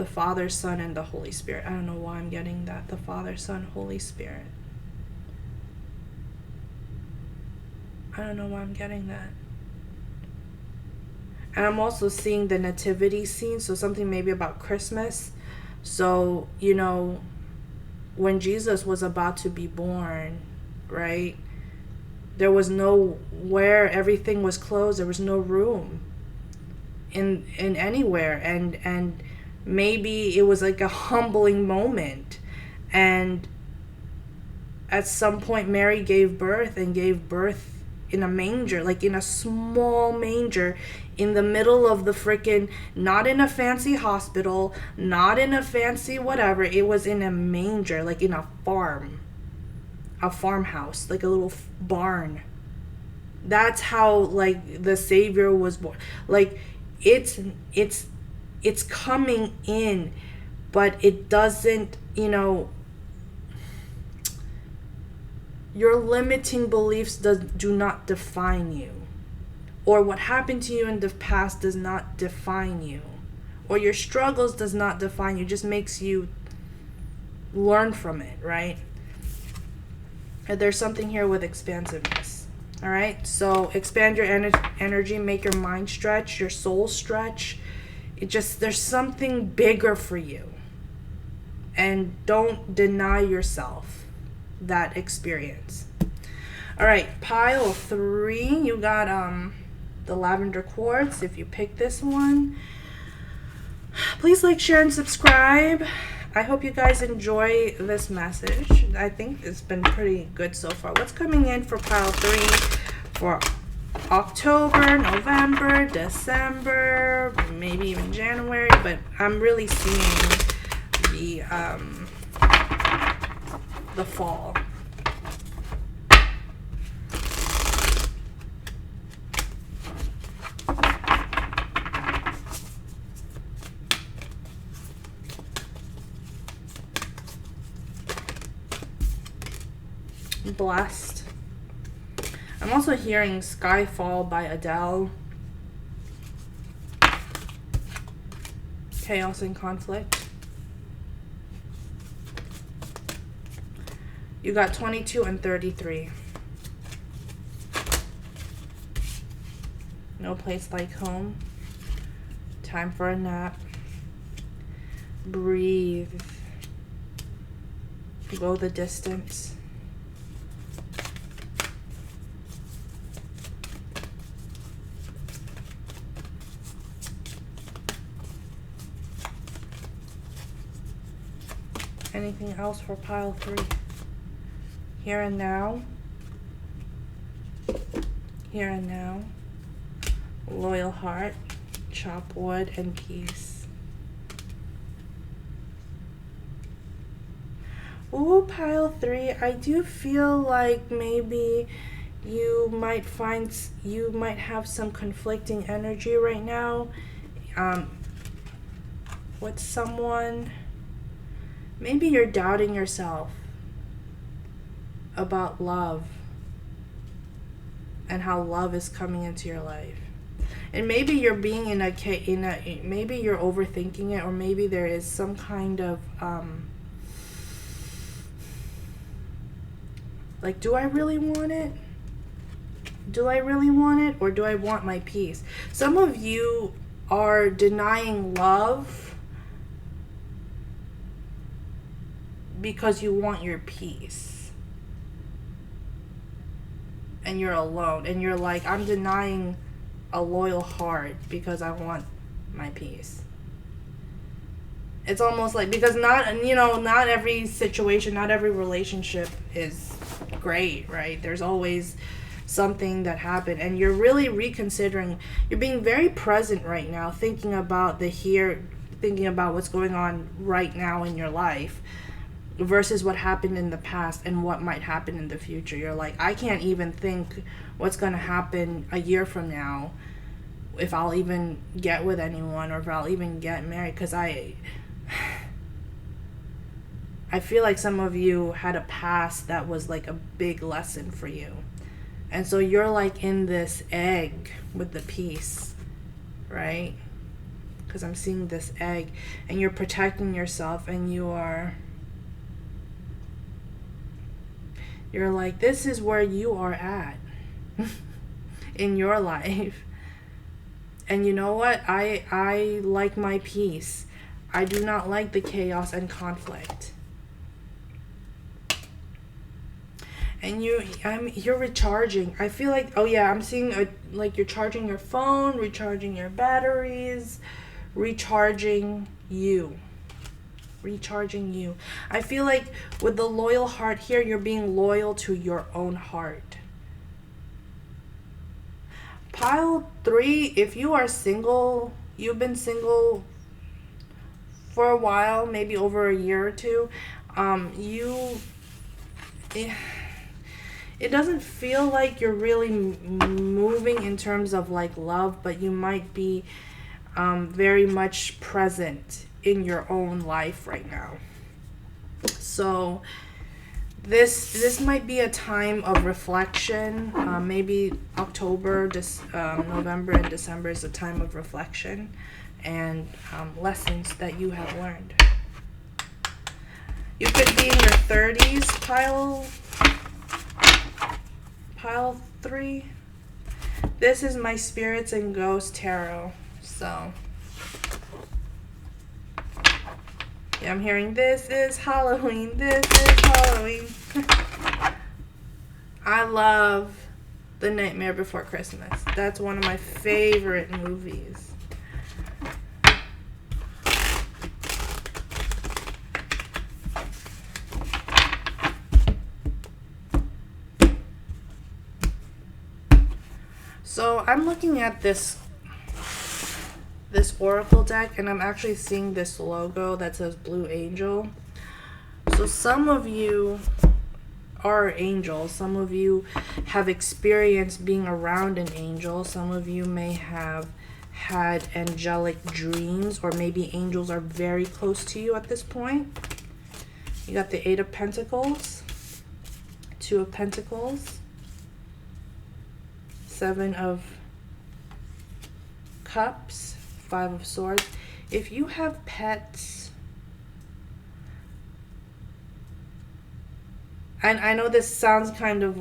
S1: The Father, Son, and the Holy Spirit. I don't know why I'm getting that. The Father, Son, Holy Spirit. I don't know why I'm getting that. And I'm also seeing the nativity scene, so something maybe about Christmas. So, you know, when Jesus was about to be born, right? There was nowhere, everything was closed, there was no room in anywhere, and maybe it was like a humbling moment, and at some point Mary gave birth in a manger, like in a small manger in the middle of the freaking, not in a fancy hospital, not in a fancy whatever, it was in a manger, like in a farmhouse, like a little barn. That's how, like, the Savior was born. Like, it's coming in, but it doesn't, you know, your limiting beliefs do not define you, or what happened to you in the past does not define you, or your struggles does not define you. It just makes you learn from it, right? And there's something here with expansiveness. All right, so expand your energy, make your mind stretch, your soul stretch. There's something bigger for you, and don't deny yourself that experience. All right, pile 3, you got the lavender quartz. If you pick this one, please like, share, and subscribe. I hope you guys enjoy this message. I think it's been pretty good so far. What's coming in for pile 3 for October, November, December, maybe even January? But I'm really seeing the fall. Blessed. I'm also hearing Skyfall by Adele. Chaos and conflict. You got 22 and 33. No place like home. Time for a nap. Breathe. Go the distance. Anything else for pile 3? Here and now. Here and now. Loyal heart. Chop wood and peace. Ooh, pile 3. I do feel like maybe you might have some conflicting energy right now with someone. Maybe you're doubting yourself about love and how love is coming into your life. And maybe you're being maybe you're overthinking it, or maybe there is some kind of like, do I really want it? Do I really want it, or do I want my peace? Some of you are denying love because you want your peace, and you're alone, and you're like, I'm denying a loyal heart because I want my peace. It's almost like, because not every situation, not every relationship is great, right? There's always something that happened, and you're really reconsidering. You're being very present right now, thinking about thinking about what's going on right now in your life, versus what happened in the past and what might happen in the future. You're like, I can't even think what's going to happen a year from now, if I'll even get with anyone, or if I'll even get married, because I feel like some of you had a past that was like a big lesson for you. And so you're like in this egg with the peace, right? because I'm seeing this egg, and you're protecting yourself, and you're like, this is where you are at in your life. And you know what? I like my peace. I do not like the chaos and conflict. And you're recharging. I feel like, oh yeah, I'm seeing like you're charging your phone, recharging your batteries, recharging you. Recharging you. I feel like with the loyal heart here, you're being loyal to your own heart. Pile 3, if you are single, you've been single for a while, maybe over a year or two, it doesn't feel like you're really moving in terms of like love, but you might be very much present in your own life right now. So this might be a time of reflection. Maybe October, November, and December is a time of reflection and lessons that you have learned. You could be in your 30s, pile 3. This is my Spirits and Ghosts Tarot. So yeah, I'm hearing this is Halloween. This is Halloween. I love The Nightmare Before Christmas. That's one of my favorite movies. So I'm looking at this oracle deck, and I'm actually seeing this logo that says Blue Angel. So some of you are angels. Some of you have experienced being around an angel. Some of you may have had angelic dreams, or maybe angels are very close to you at this point. You got the 8 of Pentacles, 2 of Pentacles, 7 of Cups, 5 of Swords. If you have pets, and I know this sounds kind of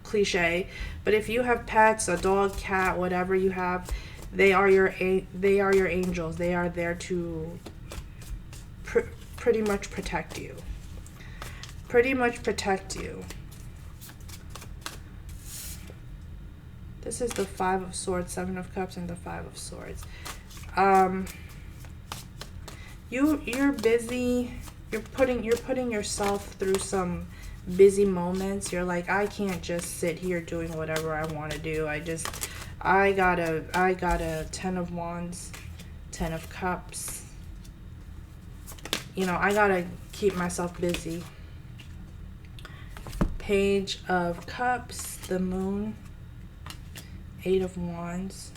S1: cliche, but if you have pets, a dog, cat, whatever you have, they are your angels. They are there to pretty much protect you. Pretty much protect you. This is the 5 of Swords, 7 of Cups, and the 5 of Swords. You're busy. You're putting yourself through some busy moments. You're like, I can't just sit here doing whatever I want to do. I got a 10 of Wands, 10 of Cups. You know, I gotta keep myself busy. Page of Cups, the Moon, 8 of Wands.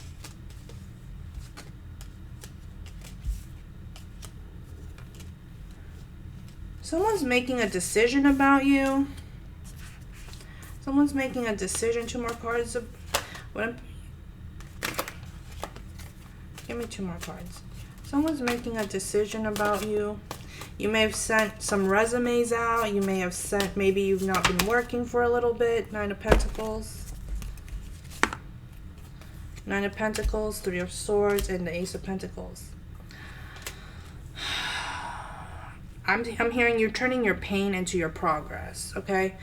S1: Someone's making a decision about you. Someone's making a decision. 2 more cards. Give me 2 more cards. Someone's making a decision about you. You may have sent some resumes out. You may have sent, maybe you've not been working for a little bit. 9 of Pentacles. 9 of Pentacles, 3 of Swords, and the Ace of Pentacles. I'm hearing you're turning your pain into your progress, okay?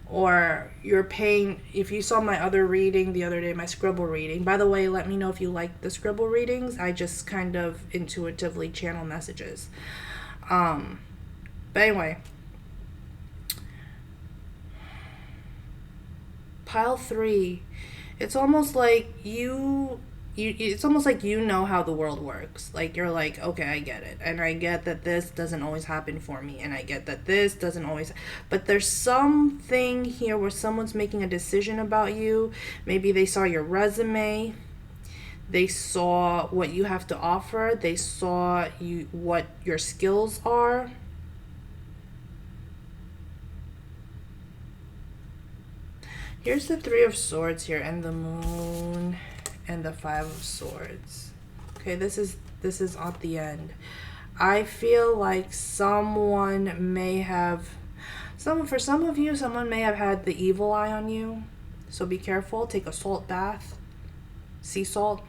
S1: Or your pain, if you saw my other reading the other day, my scribble reading. By the way, let me know if you like the scribble readings. I just kind of intuitively channel messages. But anyway. Pile 3. It's almost like it's almost like you know how the world works. Like, you're like, okay, I get it. And I get that this doesn't always happen for me. And I get that this doesn't always... But there's something here where someone's making a decision about you. Maybe they saw your resume. They saw what you have to offer. They saw what your skills are. Here's the 3 of Swords here, and the Moon, and the Five of Swords. Okay, this is at the end. I feel like someone may have, for some of you, someone may have had the evil eye on you. So be careful. Take a salt bath, sea salt.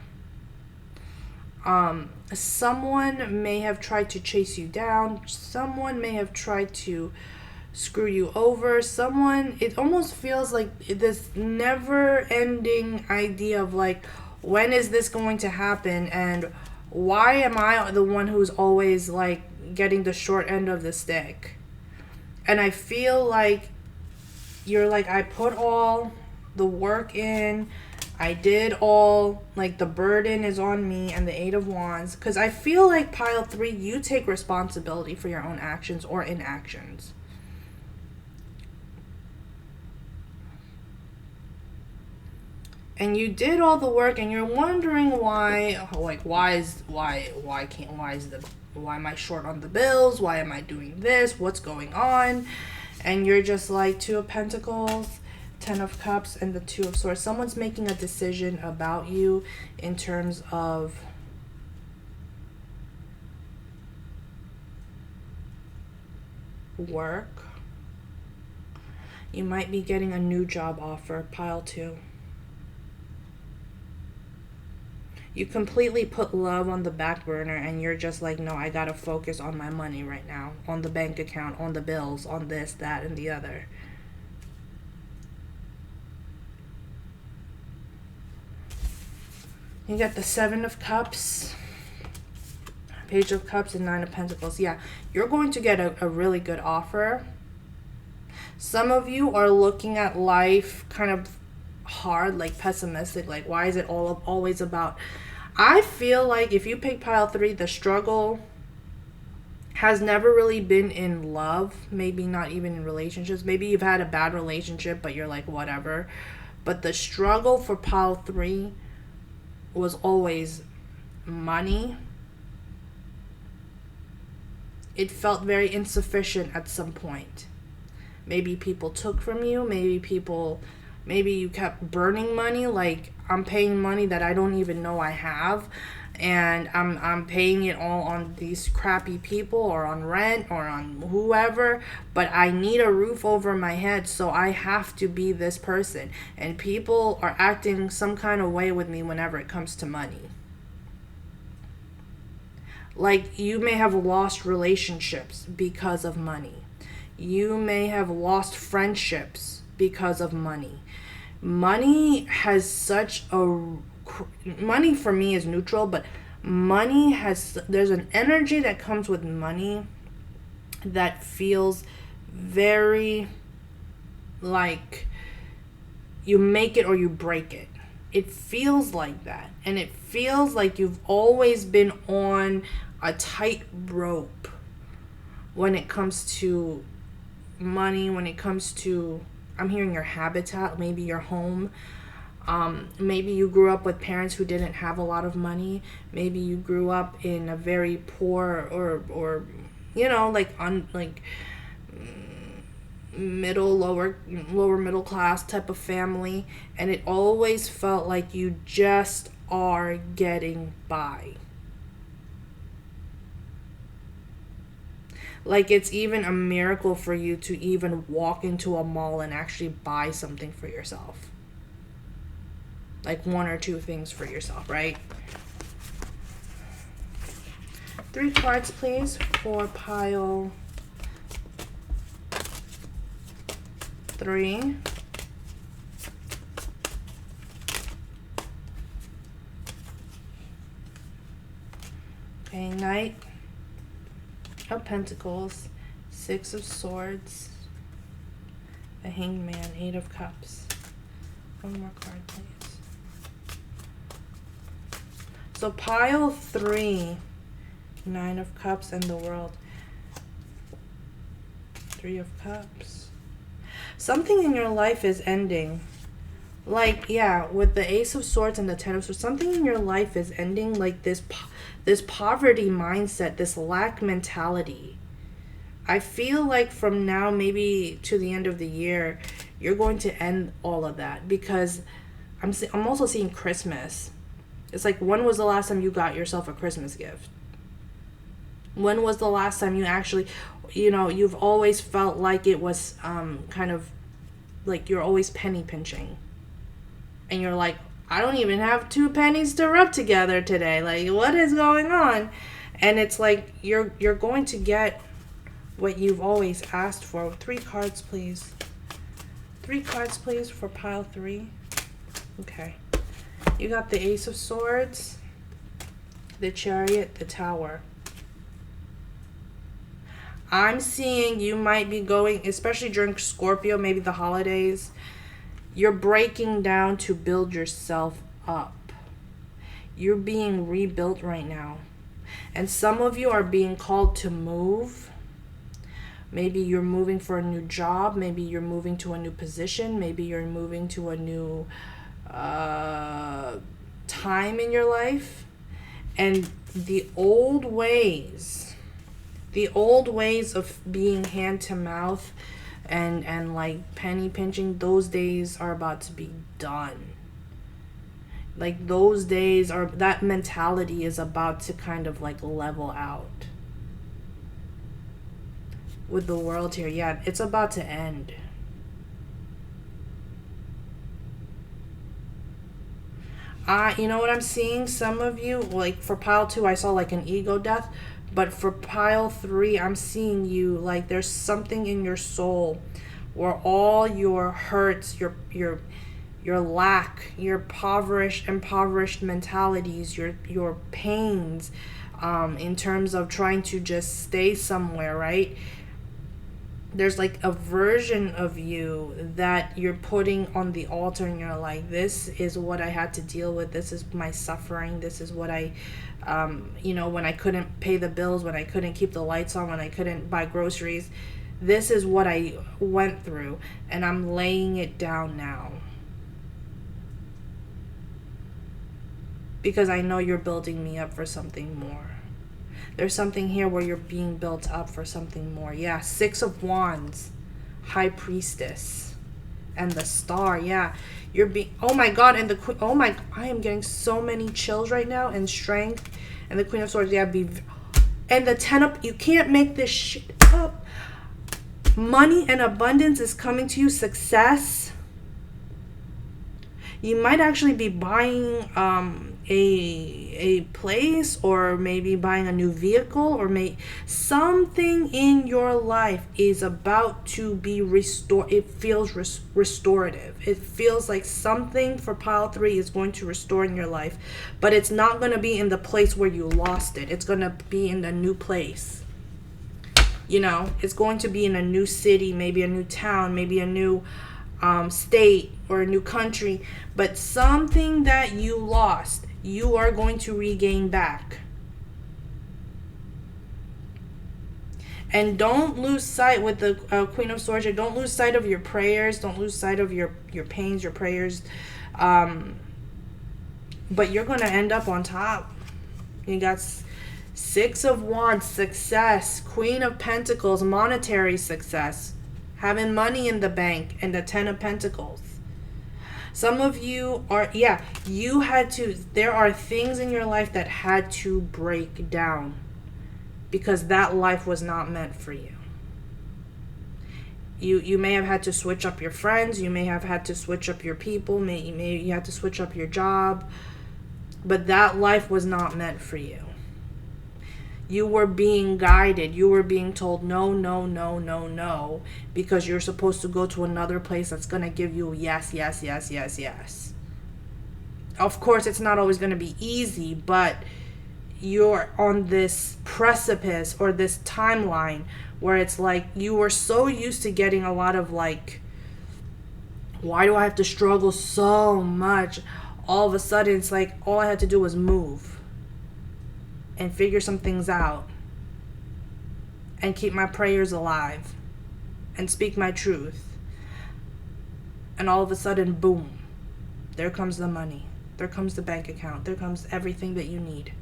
S1: Someone may have tried to chase you down. Someone may have tried to screw you over. It almost feels like this never-ending idea of like, when is this going to happen, and why am I the one who's always like getting the short end of the stick? And I feel like you're like, I put all the work in, I did all, like, the burden is on me, and the Eight of Wands. Because I feel like pile 3, you take responsibility for your own actions or inactions. And you did all the work, and you're wondering why, like, why am I short on the bills? Why am I doing this? What's going on? And you're just like, Two of Pentacles, Ten of Cups, and the Two of Swords. Someone's making a decision about you in terms of work. You might be getting a new job offer, pile 2. You completely put love on the back burner, and you're just like, no, I gotta focus on my money right now, on the bank account, on the bills, on this, that, and the other. You got the Seven of Cups, Page of Cups, and Nine of Pentacles. Yeah, you're going to get a really good offer. Some of you are looking at life kind of hard, like pessimistic, like, why is it always about... I feel like if you pick pile 3, the struggle has never really been in love, maybe not even in relationships. Maybe you've had a bad relationship, but you're like, whatever. But the struggle for pile 3 was always money. It felt very insufficient at some point. Maybe people took from you, maybe you kept burning money, like, I'm paying money that I don't even know I have, and I'm paying it all on these crappy people, or on rent, or on whoever, but I need a roof over my head, so I have to be this person. And people are acting some kind of way with me whenever it comes to money. Like, you may have lost relationships because of money. You may have lost friendships because of money. Money has such a... Money for me is neutral, but money has... There's an energy that comes with money that feels very like you make it or you break it. It feels like that. And it feels like you've always been on a tight rope when it comes to money, when it comes to... I'm hearing your habitat, maybe your home. Maybe you grew up with parents who didn't have a lot of money. Maybe you grew up in a very poor or you know, like lower middle class type of family, and it always felt like you just are getting by. Like, it's even a miracle for you to even walk into a mall and actually buy something for yourself. Like 1 or 2 things for yourself, right? 3 cards, please, for pile 3. Okay, Knight of Pentacles, 6 of Swords, the Hanged Man, 8 of Cups. 1 more card, please. So pile 3, 9 of Cups, and the World. 3 of Cups. Something in your life is ending. Like, yeah, with the Ace of Swords and the 10 of Swords, something in your life is ending. Like this poverty mindset, this lack mentality. I feel like from now, maybe to the end of the year, you're going to end all of that, because I'm also seeing Christmas. It's like, when was the last time you got yourself a Christmas gift? When was the last time you actually, you've always felt like it was kind of like you're always penny pinching. And you're like, I don't even have 2 pennies to rub together today. Like, what is going on? And it's like, you're going to get what you've always asked for. 3 cards, please. 3 cards, please, for pile 3. Okay. You got the Ace of Swords, the Chariot, the Tower. I'm seeing you might be going, especially during Scorpio, maybe the holidays, you're breaking down to build yourself up. You're being rebuilt right now. And some of you are being called to move. Maybe you're moving for a new job. Maybe you're moving to a new position. Maybe you're moving to a new time in your life. And the old ways of being hand to mouth and like penny pinching, those days are about to be done. Like, those days are, that mentality is about to kind of like level out with the World here. Yeah, it's about to end. You know what I'm seeing? Some of you, like for pile 2, I saw like an ego death. But for pile 3, I'm seeing you like there's something in your soul where all your hurts, your lack, your impoverished mentalities, your pains, in terms of trying to just stay somewhere, right? There's like a version of you that you're putting on the altar, and you're like, this is what I had to deal with. This is my suffering. This is what I, when I couldn't pay the bills, when I couldn't keep the lights on, when I couldn't buy groceries. This is what I went through, and I'm laying it down now. Because I know you're building me up for something more. There's something here where you're being built up for something more. Yeah, 6 of Wands, High Priestess, and the Star. Yeah, you're being, oh my God, and the Queen, oh my, I am getting so many chills right now, and Strength, and the Queen of Swords. Yeah, and the 10 up, you can't make this shit up. Money and abundance is coming to you. Success. You might actually be buying a place, or maybe buying a new vehicle, or something in your life is about to be restored. It feels restorative. It feels like something for pile 3 is going to restore in your life, but it's not going to be in the place where you lost it. It's going to be in a new place. It's going to be in a new city, maybe a new town, maybe a new state or a new country, but something that you lost, you are going to regain back. And don't lose sight with the Queen of Swords. Don't lose sight of your prayers. Don't lose sight of your pains, your prayers. But you're going to end up on top. You got 6 of Wands, success. Queen of Pentacles, monetary success. Having money in the bank, and the 10 of Pentacles. Some of you are, there are things in your life that had to break down because that life was not meant for you. You may have had to switch up your friends. You may have had to switch up your people. You had to switch up your job. But that life was not meant for you. You were being guided. You were being told, no, no, no, no, no, because you're supposed to go to another place that's going to give you yes, yes, yes, yes, yes. Of course, it's not always going to be easy, but you're on this precipice or this timeline where it's like you were so used to getting a lot of like, why do I have to struggle so much? All of a sudden, it's like all I had to do was move and figure some things out and keep my prayers alive and speak my truth. And all of a sudden, boom, there comes the money. There comes the bank account. There comes everything that you need.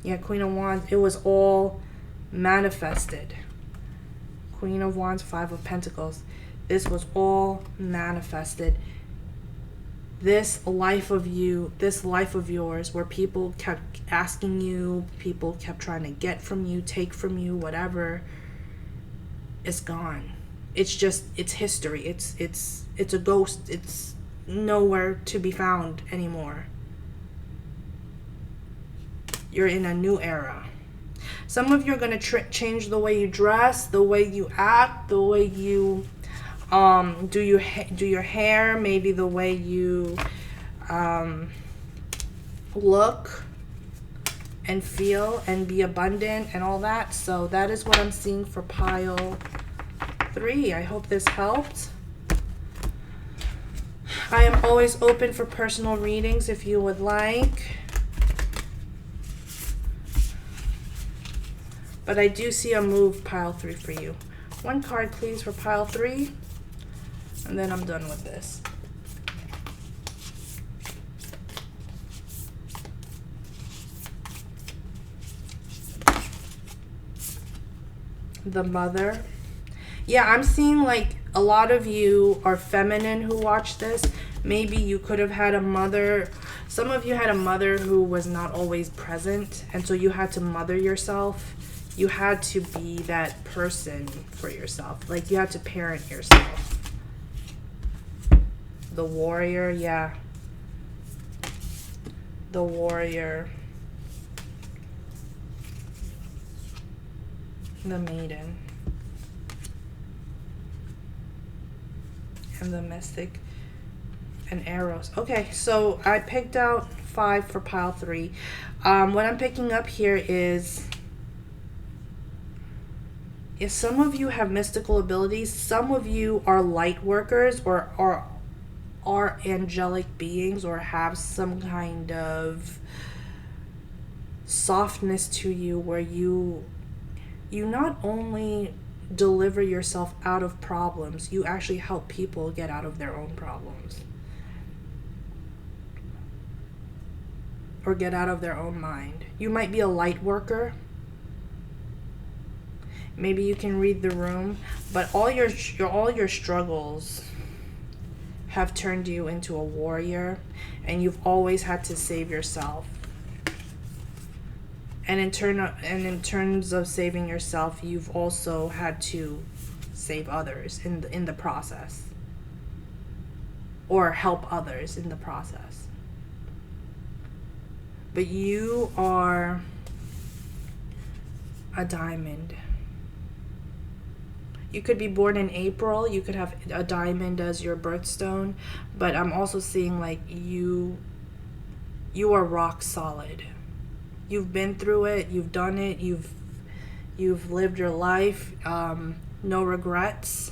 S1: Yeah, Queen of Wands, it was all manifested. Queen of Wands, 5 of Pentacles. This was all manifested. This life of yours, where people kept asking you, people kept trying to get from you, take from you, whatever, is gone. It's history. It's a ghost. It's nowhere to be found anymore. You're in a new era. Some of you are going to change the way you dress, the way you act, the way you do your hair, maybe the way you look and feel and be abundant and all that. So that is what I'm seeing for pile 3. I hope this helped. I am always open for personal readings if you would like. But I do see a move, pile 3, for you. 1 card, please, for pile 3. And then I'm done with this. The Mother. Yeah, I'm seeing like a lot of you are feminine who watch this. Maybe you could have had a mother. Some of you had a mother who was not always present. And so you had to mother yourself. You had to be that person for yourself. Like you had to parent yourself. The Warrior, yeah. The Warrior. The Maiden. And the Mystic. And Arrows. Okay, so I picked out 5 for pile 3. What I'm picking up here is some of you have mystical abilities. Some of you are light workers or are angelic beings or have some kind of softness to you where you not only deliver yourself out of problems, you actually help people get out of their own problems or get out of their own mind. You might be a light worker. Maybe you can read the room, but all your struggles have turned you into a warrior, and you've always had to save yourself. And in terms of saving yourself, you've also had to save others in the process, or help others in the process. But you are a diamond. You could be born in April. You could have a diamond as your birthstone. But I'm also seeing like you are rock solid. You've been through it. You've done it. You've lived your life. No regrets.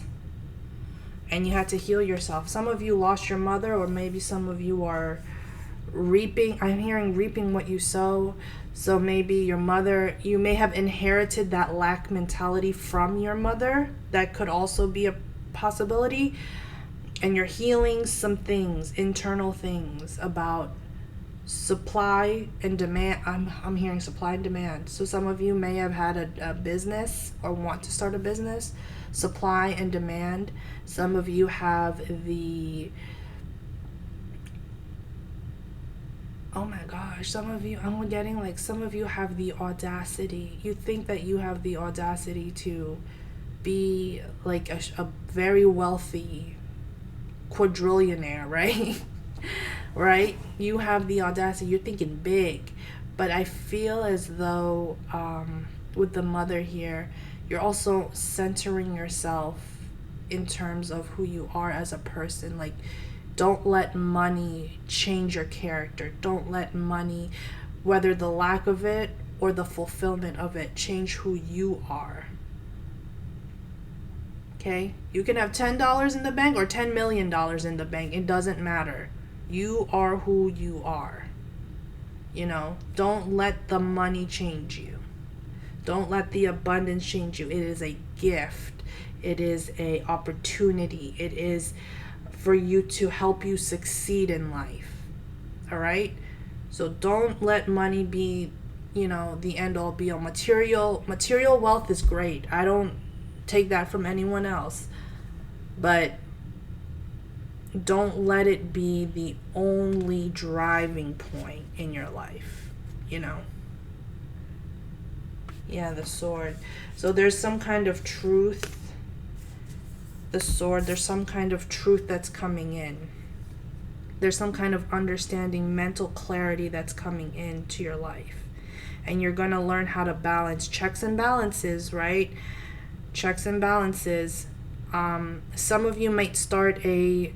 S1: And you had to heal yourself. Some of you lost your mother, or maybe some of you are reaping. I'm hearing reaping what you sow. So maybe your mother, you may have inherited that lack mentality from your mother. That could also be a possibility. And you're healing some things, internal things about supply and demand. I'm hearing supply and demand. So some of you may have had a business or want to start a business. Supply and demand. Some of you have the... Oh my gosh, some of you, I'm getting like some of you have the audacity. You think that you have the audacity to be like a very wealthy quadrillionaire, right? Right? You have the audacity. You're thinking big. But I feel as though with the Mother here, you're also centering yourself in terms of who you are as a person. Like, don't let money change your character. Don't let money, whether the lack of it or the fulfillment of it, change who you are. Okay? You can have $10 in the bank or $10 million in the bank. It doesn't matter. You are who you are. You know, don't let the money change you. Don't let the abundance change you. It is a gift. It is an opportunity. It is for you to help you succeed in life. All right? So don't let money be, the end all be all. Material wealth is great. I don't take that from anyone else. but don't let it be the only driving point in your life, you know. Yeah, the sword. So there's some kind of truth. The sword, there's some kind of truth that's coming in. There's some kind of understanding, mental clarity that's coming into your life. And you're going to learn how to balance checks and balances, right? Checks and balances. Some of you might start a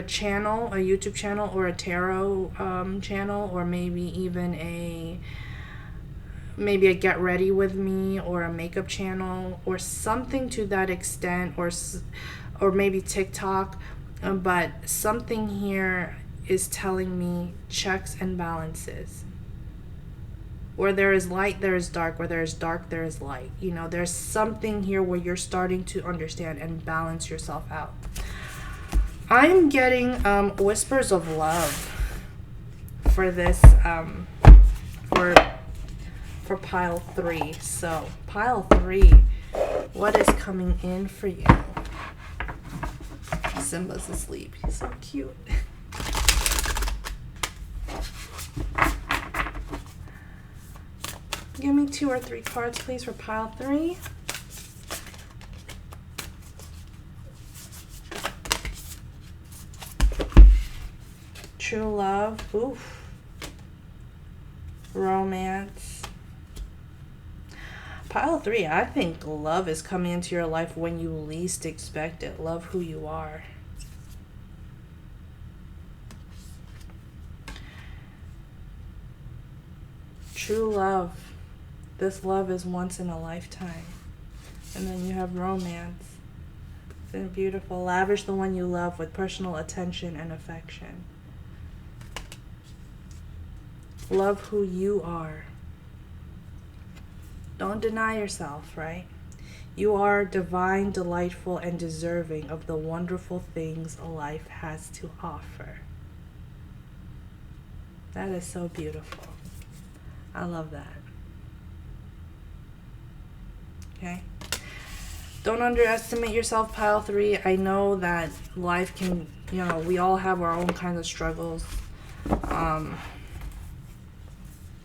S1: channel, a YouTube channel, or a tarot channel, or maybe even a get ready with me, or a makeup channel, or something to that extent, or maybe TikTok. But something here is telling me checks and balances. Where there is light, there is dark. Where there is dark, there is light. You know, there's something here where you're starting to understand and balance yourself out. I'm getting whispers of love for this, for pile 3. So, pile 3, what is coming in for you? Simba's asleep. He's so cute. Give me 2 or 3 cards, please, for pile 3. True love. Oof. Romance. Pile 3, I think love is coming into your life when you least expect it. Love who you are. True love. This love is once in a lifetime. And then you have romance. Isn't it beautiful? Lavish the one you love with personal attention and affection. Love who you are. Don't deny yourself, right? You are divine, delightful, and deserving of the wonderful things life has to offer. That is so beautiful. I love that. Okay? Don't underestimate yourself, pile 3. I know that life can, you know, we all have our own kinds of struggles.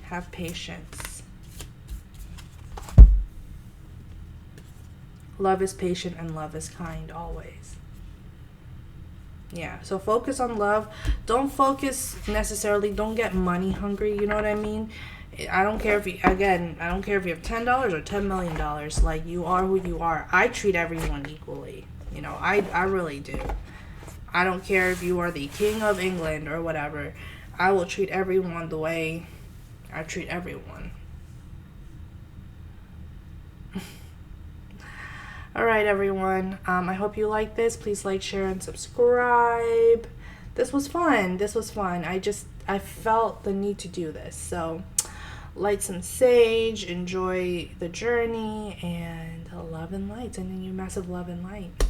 S1: Have patience. Love is patient and love is kind always. Yeah, so focus on love. Don't focus necessarily, don't get money hungry, you know what I mean? I don't care if you, again, I don't care if you have $10 or $10 million. Like, you are who you are. I treat everyone equally. You know, I really do. I don't care if you are the king of England or whatever. I will treat everyone the way I treat everyone. Alright, everyone. I hope you like this. Please like, share, and subscribe. This was fun. I felt the need to do this. So, light some sage, enjoy the journey, and love and light. Sending you massive love and light.